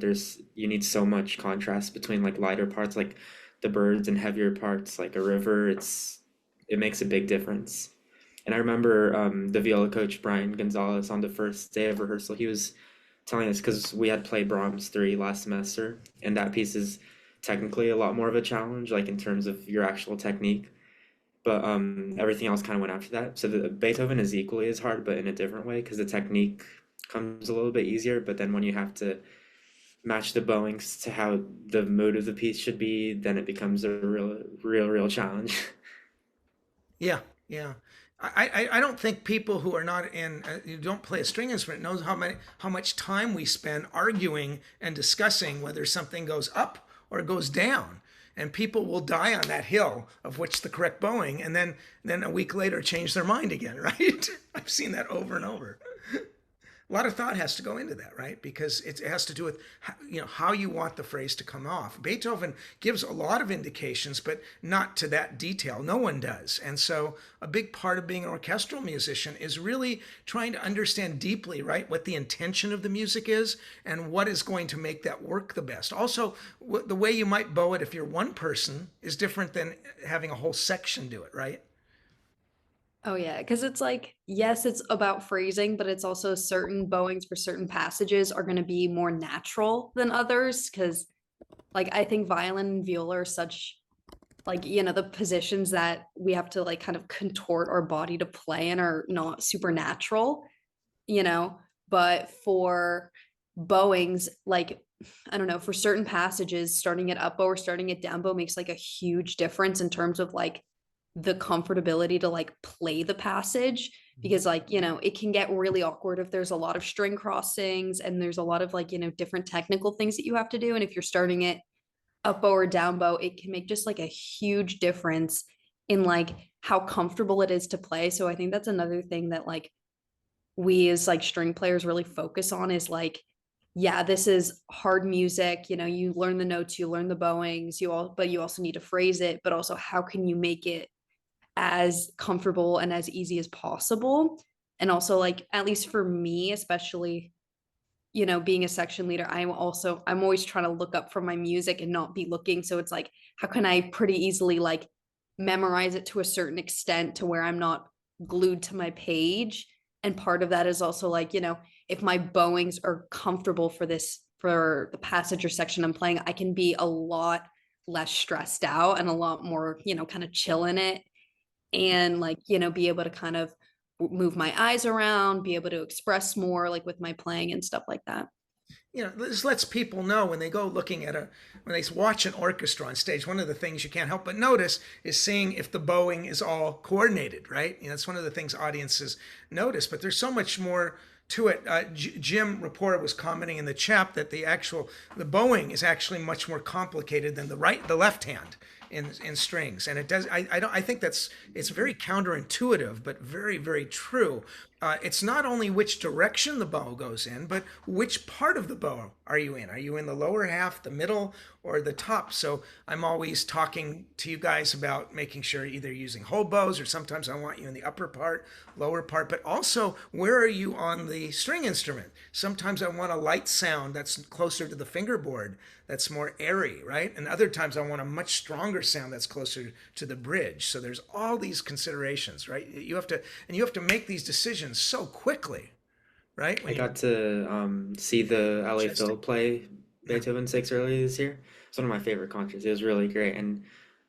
you need so much contrast between like lighter parts, like the birds, and heavier parts, like a river, it makes a big difference. And I remember the viola coach Brian Gonzalez on the first day of rehearsal, he was telling us because we had played Brahms 3 last semester, and that piece is technically a lot more of a challenge, like in terms of your actual technique. But everything else kind of went after that. So the Beethoven is equally as hard, but in a different way because the technique comes a little bit easier. But then when you have to match the bowings to how the mood of the piece should be, then it becomes a real challenge. Yeah, yeah. I don't think people who are not you don't play a string instrument knows how much time we spend arguing and discussing whether something goes up or goes down. And people will die on that hill of which the correct bowing, and then a week later change their mind again, right? I've seen that over and over. A lot of thought has to go into that, right? Because it has to do with how you want the phrase to come off. Beethoven gives a lot of indications, but not to that detail. No one does. And so a big part of being an orchestral musician is really trying to understand deeply, right, what the intention of the music is and what is going to make that work the best. Also, the way you might bow it if you're one person is different than having a whole section do it, right? Oh yeah, because it's like, yes, it's about phrasing, but it's also certain bowings for certain passages are going to be more natural than others. Because like I think violin and viola are such like, you know, the positions that we have to like kind of contort our body to play in are not supernatural, you know. But for bowings, like I don't know, for certain passages, starting at up bow or starting at down bow makes like a huge difference in terms of like the comfortability to like play the passage, because like, you know, it can get really awkward if there's a lot of string crossings and there's a lot of like, you know, different technical things that you have to do. And if you're starting it up bow or down bow, it can make just like a huge difference in like how comfortable it is to play. So I think that's another thing that like we as like string players really focus on is like, yeah, this is hard music. You know, you learn the notes, you learn the bowings, but you also need to phrase it, but also how can you make it as comfortable and as easy as possible? And also like, at least for me, especially, you know, being a section leader, I'm always trying to look up from my music and not be looking. So it's like, how can I pretty easily like memorize it to a certain extent to where I'm not glued to my page? And part of that is also like, you know, if my bowings are comfortable for the passage or section I'm playing, I can be a lot less stressed out and a lot more, you know, kind of chill in it, and like, you know, be able to kind of move my eyes around, be able to express more like with my playing and stuff like that. You know, this lets people know when they go looking at when they watch an orchestra on stage, one of the things you can't help but notice is seeing if the bowing is all coordinated, right? You know, it's one of the things audiences notice, but there's so much more to it. Jim Rapport was commenting in the chat that the bowing is actually much more complicated than the left hand in strings, and it does. I think it's very counterintuitive, but very, very true. It's not only which direction the bow goes in, but which part of the bow are you in? Are you in the lower half, the middle, or the top? So I'm always talking to you guys about making sure either using whole bows, or sometimes I want you in the upper part, lower part, but also where are you on the string instrument? Sometimes I want a light sound that's closer to the fingerboard, that's more airy, right? And other times I want a much stronger sound that's closer to the bridge. So there's all these considerations, right? You have to make these decisions so quickly, right? I got to see the LA Phil play Beethoven 6 earlier this year. It's one of my favorite concerts. It was really great, and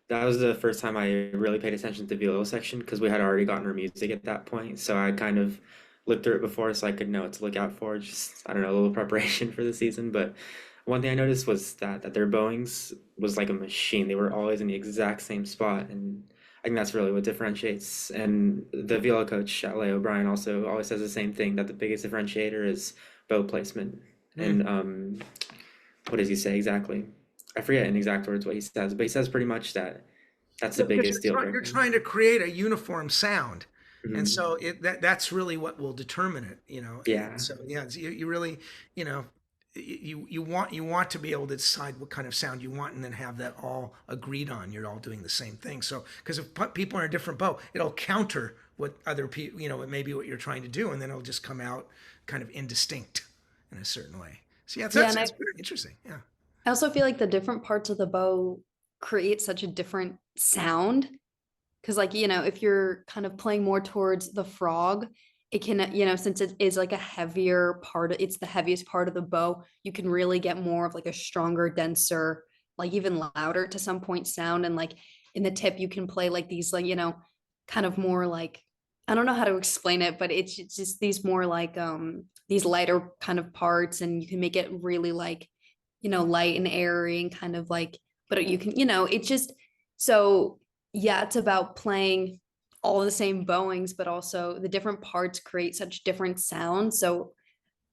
that was the first time I really paid attention to the viola section because we had already gotten our music at that point. So I kind of looked through it before so I could know what to look out for. Just, I don't know, a little preparation for the season. But one thing I noticed was that their bowings was like a machine. They were always in the exact same spot, and I think that's really what differentiates. And the viola coach at LAYO, Brian, also always says the same thing, that the biggest differentiator is bow placement. And what does he say exactly? I forget in exact words what he says, but he says pretty much that that's the biggest deal breaker. You're trying to create a uniform sound. And Mhm. so that's really what will determine it, you know. Yeah. So yeah, you really, you know, you want to be able to decide what kind of sound you want, and then have that all agreed on. You're all doing the same thing. So because if people are in a different bow, it'll counter what other people, you know, it may be what you're trying to do, and then it'll just come out kind of indistinct in a certain way. So yeah, that's very interesting. Yeah. I also feel like the different parts of the bow create such a different sound. Because like, you know, if you're kind of playing more towards the frog, it can, you know, since it is like a heavier part, it's the heaviest part of the bow, you can really get more of like a stronger, denser, like even louder to some point sound. And like in the tip, you can play like these, like, you know, kind of more like, I don't know how to explain it, but it's just these more like these lighter kind of parts, and you can make it really like, you know, light and airy and kind of like, but you can, you know, it's just so yeah, it's about playing all the same bowings, but also the different parts create such different sounds. So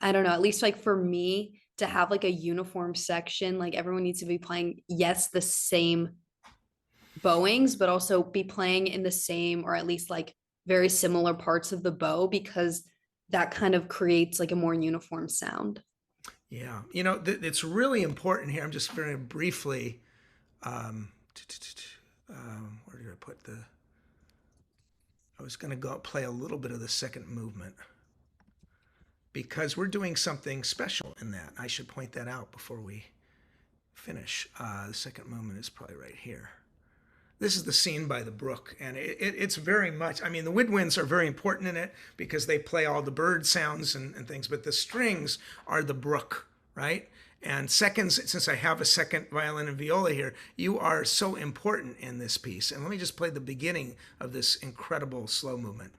I don't know, at least like for me to have like a uniform section, like everyone needs to be playing, yes, the same bowings, but also be playing in the same or at least like very similar parts of the bow, because that kind of creates like a more uniform sound. Yeah, you know, it's really important here. I'm just very briefly, where did I put I was going to go play a little bit of the second movement because we're doing something special in that. I should point that out before we finish. The second movement is probably right here. This is the scene by the brook, and it's very much, I mean, the woodwinds are very important in it because they play all the bird sounds and things, but the strings are the brook, right? And seconds, since I have a second violin and viola here, you are so important in this piece. And let me just play the beginning of this incredible slow movement.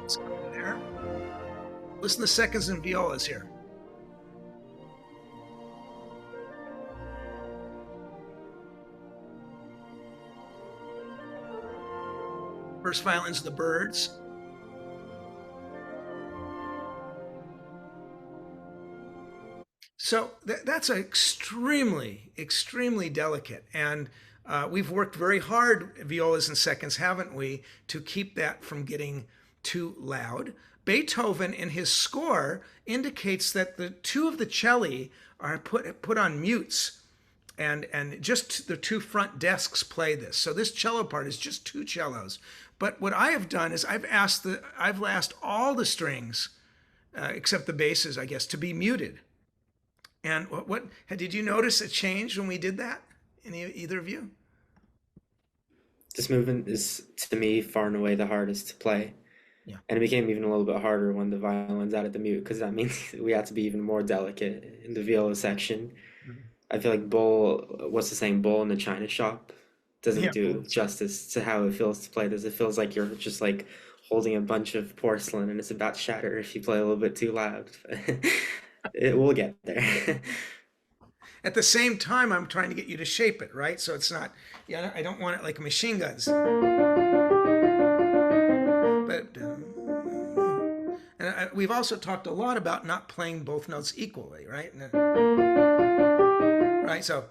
Let's go there. Listen to seconds and violas here. First violin's the birds. So that's extremely, extremely delicate. And we've worked very hard, violas and seconds, haven't we, to keep that from getting too loud. Beethoven, in his score, indicates that the two of the celli are put on mutes. And just the two front desks play this. So this cello part is just two cellos. But what I have done is I've asked all the strings, except the basses, I guess, to be muted. And what did you notice a change when we did that? Either of you? This movement is, to me, far and away the hardest to play. Yeah. And it became even a little bit harder when the violin's out of the mute, because that means we have to be even more delicate in the viola section. I feel like Bull, what's the saying, Bull in the China shop doesn't do justice to how it feels to play this. It feels like you're just like holding a bunch of porcelain and it's about to shatter if you play a little bit too loud. It will get there. At the same time, I'm trying to get you to shape it, right? So it's not, I don't want it like machine guns. But we've also talked a lot about not playing both notes equally, right? Right, so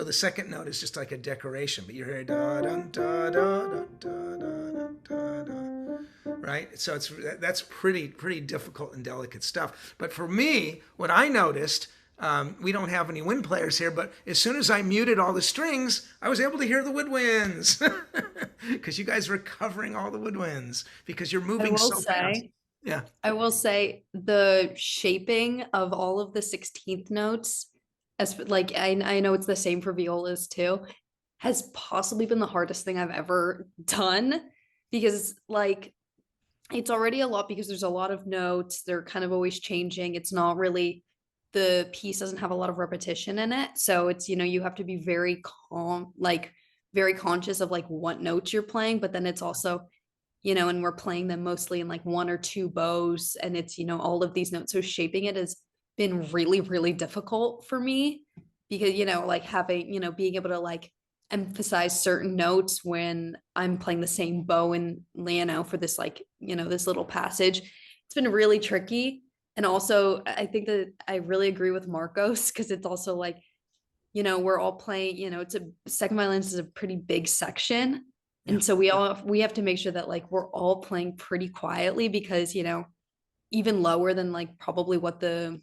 the second note is just like a decoration, but you're hearing da da da da da da da da da, right? So that's pretty difficult and delicate stuff. But for me, what I noticed, we don't have any wind players here, but as soon as I muted all the strings, I was able to hear the woodwinds because you guys were covering all the woodwinds because you're moving so fast. Yeah. I will say the shaping of all of the 16th notes, as like I know it's the same for violas too, has possibly been the hardest thing I've ever done because like it's already a lot because there's a lot of notes. They're kind of always changing. It's not really, the piece doesn't have a lot of repetition in it. So it's, you have to be very calm, like very conscious of like what notes you're playing, but then it's also, and we're playing them mostly in like one or two bows and it's, all of these notes. So shaping it has been really, really difficult for me because, like having, being able to like emphasize certain notes when I'm playing the same bow and for this like, this little passage. It's been really tricky. And also I think that I really agree with Marcos because it's also like, we're all playing, it's a second violin is a pretty big section. And so we have to make sure that like we're all playing pretty quietly because, even lower than like probably what the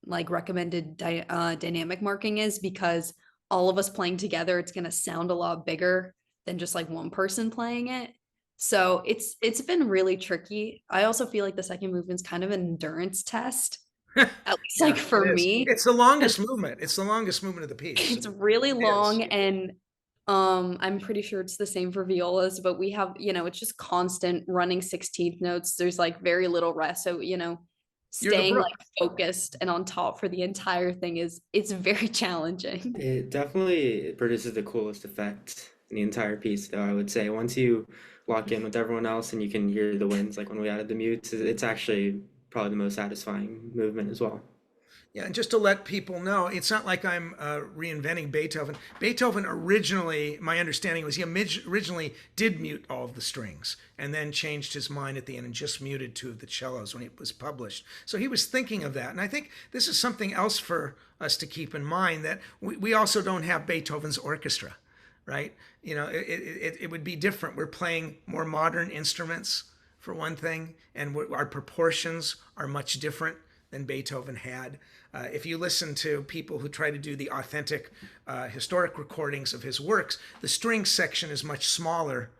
like recommended dynamic marking is because all of us playing together, it's going to sound a lot bigger than just like one person playing it. So it's been really tricky. I also feel like the second movement's kind of an endurance test. At least like for me. It's the longest movement. It's the longest movement of the piece. It's really long and I'm pretty sure it's the same for violas, but we have, it's just constant running 16th notes. There's like very little rest. So, staying like focused and on top for the entire thing it's very challenging. It definitely produces the coolest effect in the entire piece, though, I would say. Once you lock in with everyone else and you can hear the winds, like when we added the mutes, it's actually probably the most satisfying movement as well. Yeah, and just to let people know, it's not like I'm reinventing Beethoven. Beethoven originally, my understanding was he originally did mute all of the strings and then changed his mind at the end and just muted two of the cellos when it was published. So he was thinking of that. And I think this is something else for us to keep in mind, that we also don't have Beethoven's orchestra, right? It would be different. We're playing more modern instruments, for one thing, and our proportions are much different than Beethoven had. If you listen to people who try to do the authentic historic recordings of his works, the string section is much smaller,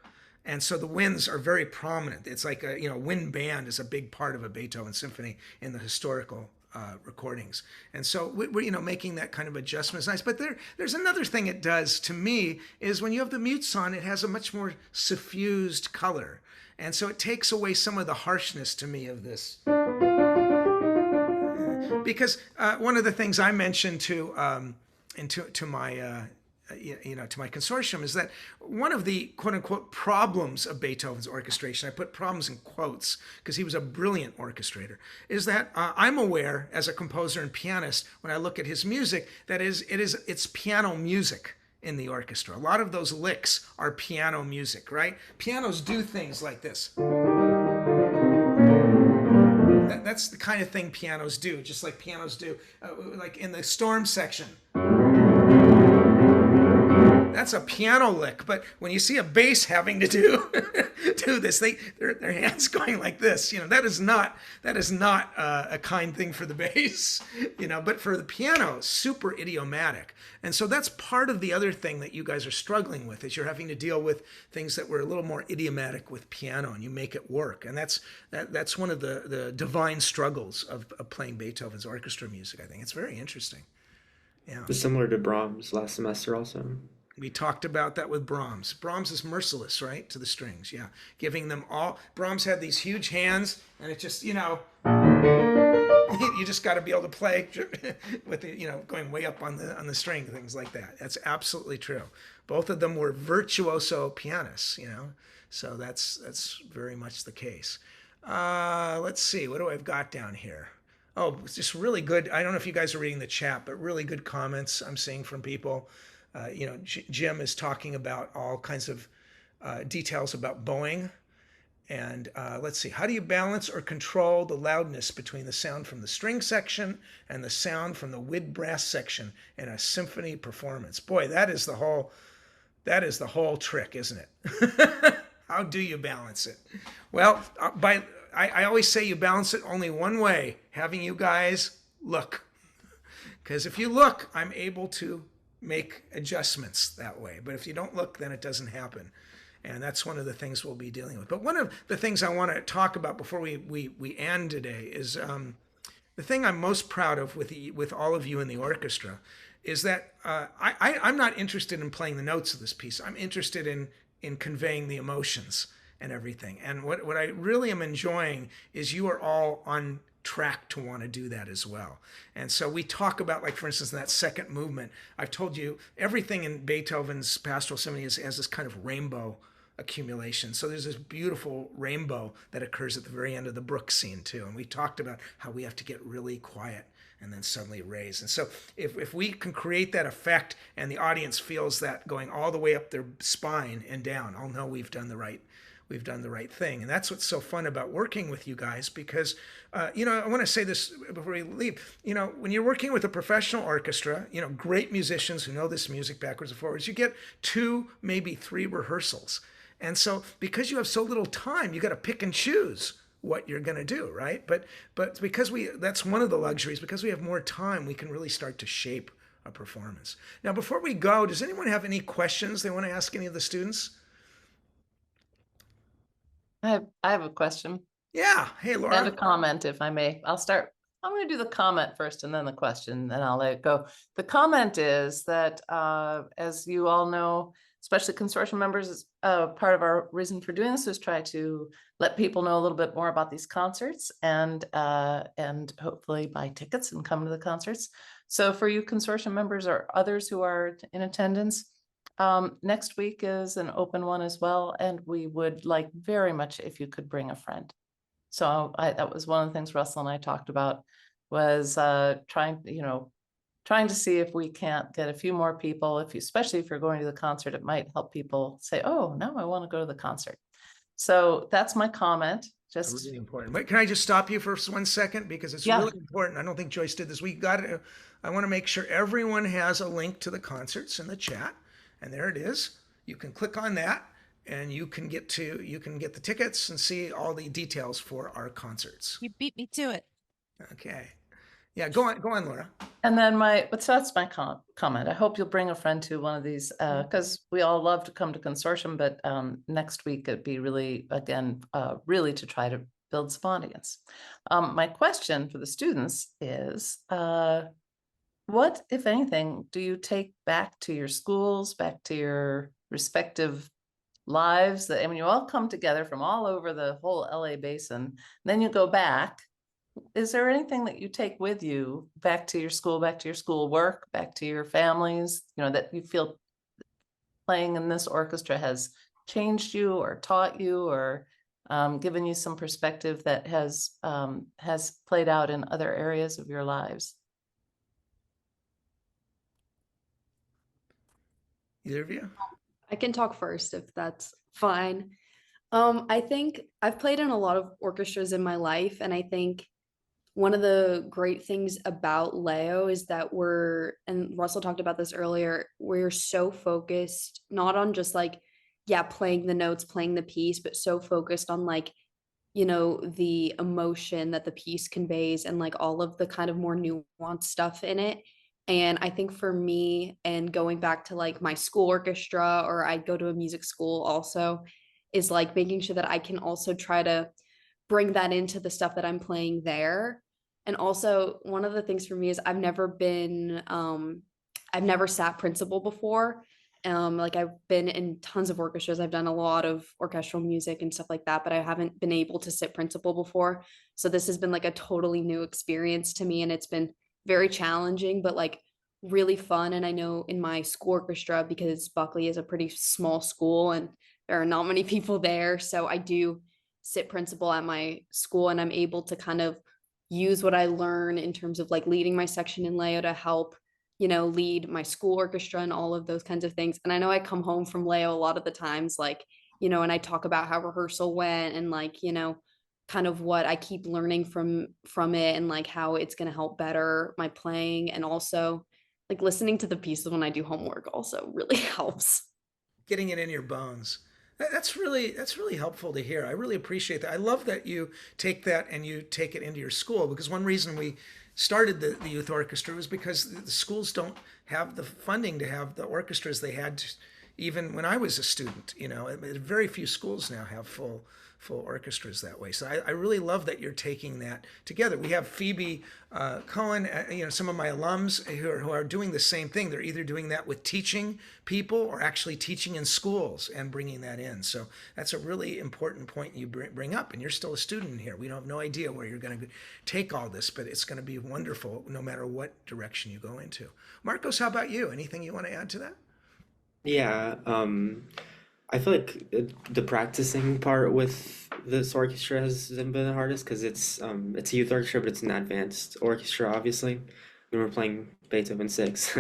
and so the winds are very prominent. It's like wind band is a big part of a Beethoven symphony in the historical recordings, and so we're making that kind of adjustment is nice. But there's another thing it does to me is when you have the mutes on, it has a much more suffused color, and so it takes away some of the harshness to me of this. Because one of the things I mentioned to my to my consortium is that one of the quote unquote problems of Beethoven's orchestration, I put problems in quotes because he was a brilliant orchestrator, is that I'm aware as a composer and pianist when I look at his music that it's piano music in the orchestra. A lot of those licks are piano music, right? Pianos do things like this. That's the kind of thing pianos do, just like pianos do, like in the Storm section. That's a piano lick, but when you see a bass having to do this, their hands going like this, that is not a kind thing for the bass, but for the piano, super idiomatic. And so that's part of the other thing that you guys are struggling with, is you're having to deal with things that were a little more idiomatic with piano, and you make it work. And that's one of the divine struggles of playing Beethoven's orchestra music. I think it's very interesting. Yeah. It's similar to Brahms last semester also. We talked about that with Brahms. Brahms is merciless, right, to the strings. Yeah, giving them all. Brahms had these huge hands, and it just, you just got to be able to play with the, going way up on the string, things like that. That's absolutely true. Both of them were virtuoso pianists, so that's very much the case. Let's see, what do I've got down here? Oh, it's just really good. I don't know if you guys are reading the chat, but really good comments I'm seeing from people. Jim is talking about all kinds of details about bowing. And let's see, how do you balance or control the loudness between the sound from the string section and the sound from the wood brass section in a symphony performance? Boy, that is the whole trick, isn't it? How do you balance it? Well, I always say you balance it only one way, having you guys look. Because if you look, I'm able to make adjustments that way. But if you don't look, then it doesn't happen. And that's one of the things we'll be dealing with. But one of the things I want to talk about before we end today is the thing I'm most proud of with all of you in the orchestra is that I'm not interested in playing the notes of this piece. I'm interested in conveying the emotions and everything. And what I really am enjoying is you are all on track to want to do that as well. And so we talk about, like, for instance, in that second movement, I've told you everything in Beethoven's Pastoral Symphony has this kind of rainbow accumulation. So there's this beautiful rainbow that occurs at the very end of the brook scene too. And we talked about how we have to get really quiet and then suddenly raise. And so if we can create that effect and the audience feels that going all the way up their spine and down, I'll know we've done the right thing. And that's what's so fun about working with you guys, because, I want to say this before we leave, when you're working with a professional orchestra, great musicians who know this music backwards and forwards, you get 2, maybe 3 rehearsals. And so because you have so little time, you got to pick and choose what you're going to do, right? But because that's one of the luxuries, because we have more time, we can really start to shape a performance. Now, before we go, does anyone have any questions they want to ask any of the students? I have a question. Yeah. Hey, Laura. And a comment, if I may. I'm going to do the comment first and then the question, then I'll let it go. The comment is that, as you all know, especially consortium members, part of our reason for doing this is try to let people know a little bit more about these concerts and hopefully buy tickets and come to the concerts. So for you consortium members or others who are in attendance, next week is an open one as well, and we would like very much if you could bring a friend. So that was one of the things Russell and I talked about, was trying to see if we can't get a few more people. Especially if you're going to the concert, it might help people say, "Oh, now I want to go to the concert." So that's my comment. Just really important. But can I just stop you for 1 second, because it's really important. I don't think Joyce did this. I want to make sure everyone has a link to the concerts in the chat. And there it is. You can click on that and you can get the tickets and see all the details for our concerts. You beat me to it. Okay. Yeah, go on, Laura. And then that's my comment. I hope you'll bring a friend to one of these, because we all love to come to consortium, but next week it'd be really, again, really to try to build some audience. My question for the students is, what, if anything, do you take back to your schools, back to your respective lives? When you all come together from all over the whole LA basin, then you go back. Is there anything that you take with you back to your school, back to your school work, back to your families, that you feel playing in this orchestra has changed you or taught you or given you some perspective that has played out in other areas of your lives? Either of you? I can talk first if that's fine. I think I've played in a lot of orchestras in my life, and I think one of the great things about LAYO is that and Russell talked about this earlier, we're so focused not on just like, yeah, playing the notes, playing the piece, but so focused on like, the emotion that the piece conveys and like all of the kind of more nuanced stuff in it. And I think for me, and going back to like my school orchestra, or I go to a music school also, is like making sure that I can also try to bring that into the stuff that I'm playing there. And also one of the things for me is I've never sat principal before. Like I've been in tons of orchestras. I've done a lot of orchestral music and stuff like that, but I haven't been able to sit principal before. So this has been like a totally new experience to me, and it's been very challenging, but like really fun. And I know in my school orchestra, because Buckley is a pretty small school and there are not many people there, so I do sit principal at my school, and I'm able to kind of use what I learn in terms of like leading my section in LAYO to help, lead my school orchestra and all of those kinds of things. And I know I come home from LAYO a lot of the times, like, and I talk about how rehearsal went and like, kind of what I keep learning from it and like how it's going to help better my playing. And also like listening to the pieces when I do homework also really helps. Getting it in your bones. That's really helpful to hear. I really appreciate that. I love that you take that and you take it into your school, because one reason we started the youth orchestra was because the schools don't have the funding to have the orchestras they had even when I was a student. Very few schools now have full orchestras that way. So I really love that you're taking that together. We have Phoebe Cohen, some of my alums who are doing the same thing. They're either doing that with teaching people or actually teaching in schools and bringing that in. So that's a really important point you bring up. And you're still a student here. We don't have no idea where you're going to take all this, but it's going to be wonderful no matter what direction you go into. Marcos, how about you? Anything you want to add to that? Yeah, I feel like the practicing part with this orchestra has been the hardest because it's a youth orchestra, but it's an advanced orchestra, obviously. When we're playing Beethoven 6.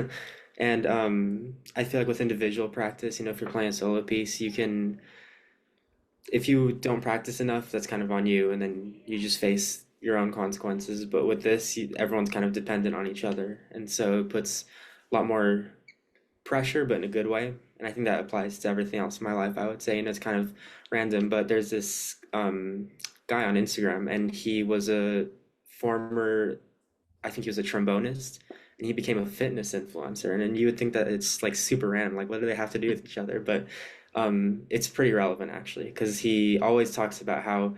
And I feel like with individual practice, if you're playing a solo piece, if you don't practice enough, that's kind of on you, and then you just face your own consequences. But with this, everyone's kind of dependent on each other, and so it puts a lot more pressure, but in a good way. And I think that applies to everything else in my life, I would say. And it's kind of random, but there's this guy on Instagram, and he was I think he was a trombonist, and he became a fitness influencer. And you would think that it's like super random, like what do they have to do with each other? But it's pretty relevant actually, because he always talks about how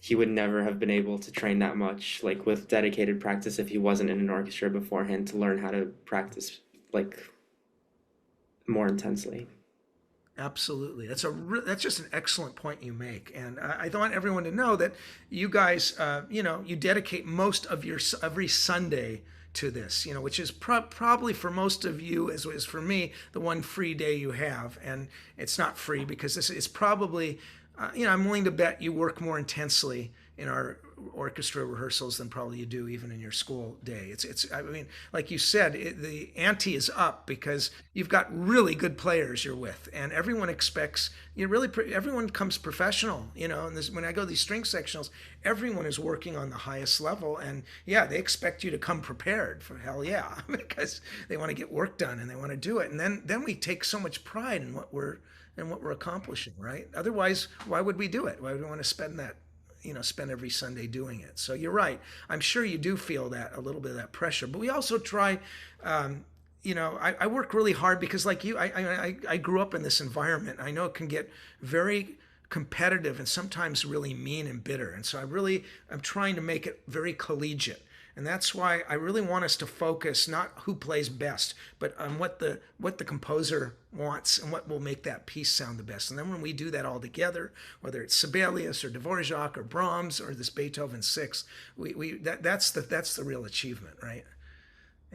he would never have been able to train that much, like with dedicated practice, if he wasn't in an orchestra beforehand to learn how to practice like more intensely. Absolutely. That's just an excellent point you make. And I want everyone to know that you guys, you dedicate most of your every Sunday to this, which is probably for most of you, as is for me, the one free day you have. And it's not free because this is probably, I'm willing to bet you work more intensely in our orchestra rehearsals than probably you do even in your school day. I mean, like you said, the ante is up because you've got really good players you're with, and everyone expects everyone comes professional, and when I go to these string sectionals, everyone is working on the highest level, and yeah, they expect you to come prepared for hell yeah, because they want to get work done and they want to do it. And then we take so much pride in what we're accomplishing, right? Otherwise, why would we do it? Why would we want to spend every Sunday doing it? So you're right. I'm sure you do feel a little bit of that pressure, but we also try, I work really hard because like you, I grew up in this environment. I know it can get very competitive and sometimes really mean and bitter. And so I'm trying to make it very collegiate. And that's why I really want us to focus not who plays best, but on what the composer wants and what will make that piece sound the best. And then when we do that all together, whether it's Sibelius or Dvorak or Brahms or this Beethoven 6, that's the real achievement, right?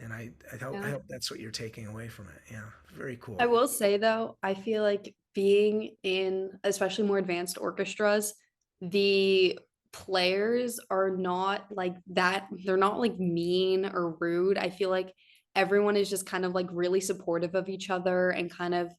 And I hope that's what you're taking away from it. Yeah, very cool. I will say though, I feel like being in especially more advanced orchestras, the players are not like that. They're not like mean or rude. I feel like everyone is just kind of like really supportive of each other and kind of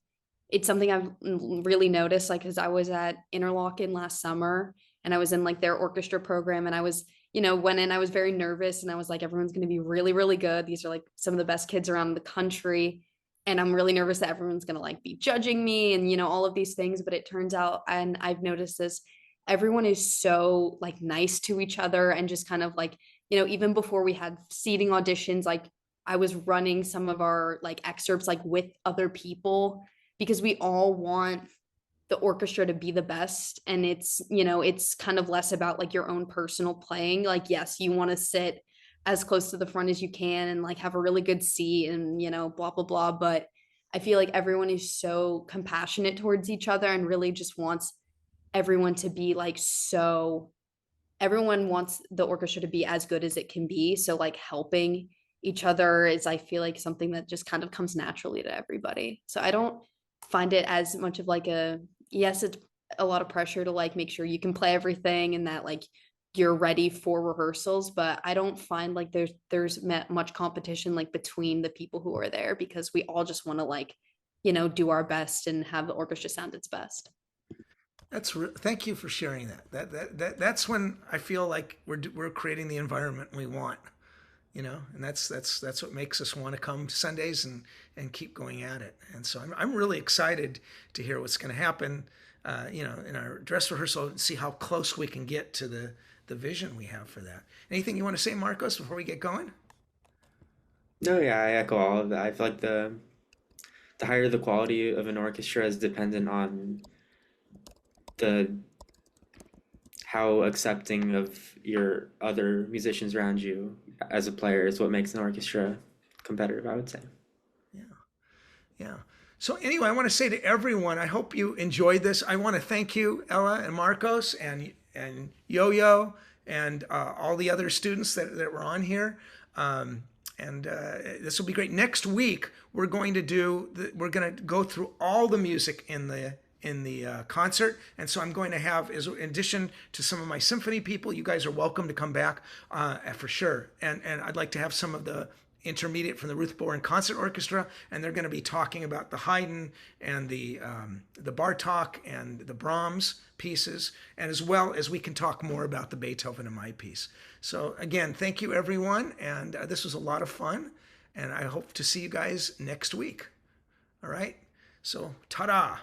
it's something I've really noticed, like, because I was at Interlochen last summer and I was in like their orchestra program and I was, went in, I was very nervous and I was like, everyone's going to be really, really good. These are like some of the best kids around the country. And I'm really nervous that everyone's going to like be judging me and, all of these things. But it turns out, and I've noticed this, everyone is so like nice to each other and just kind of like, even before we had seating auditions, like I was running some of our like excerpts like with other people because we all want the orchestra to be the best. And it's kind of less about like your own personal playing. Like, yes, you want to sit as close to the front as you can and like have a really good seat and, blah, blah, blah. But I feel like everyone is so compassionate towards each other and really just wants everyone to be like, everyone wants the orchestra to be as good as it can be. So like helping each other is, I feel like, something that just kind of comes naturally to everybody. So I don't find it as much of like yes, it's a lot of pressure to like make sure you can play everything and that like you're ready for rehearsals, but I don't find like there's much competition like between the people who are there because we all just want to like, do our best and have the orchestra sound its best. Thank you for sharing that. That's when I feel like we're creating the environment we want, and that's what makes us want to come Sundays and keep going at it. And so I'm really excited to hear what's going to happen, in our dress rehearsal and see how close we can get to the vision we have for that. Anything you want to say, Marcos, before we get going? No, yeah, I echo all of that. I feel like the higher the quality of an orchestra is dependent on how accepting of your other musicians around you as a player is what makes an orchestra competitive, I would say. Yeah. So anyway, I want to say to everyone, I hope you enjoyed this. I want to thank you, Ella and Marcos and Yo-Yo and all the other students that were on here. This will be great. Next week, we're going to go through all the music in the concert, and so I'm going to have, in addition to some of my symphony people, you guys are welcome to come back for sure. And I'd like to have some of the intermediate from the Ruth Boren Concert Orchestra, and they're going to be talking about the Haydn and the Bartok and the Brahms pieces, and as well as we can talk more about the Beethoven and my piece. So again, thank you everyone, and this was a lot of fun, and I hope to see you guys next week. All right, so ta-da.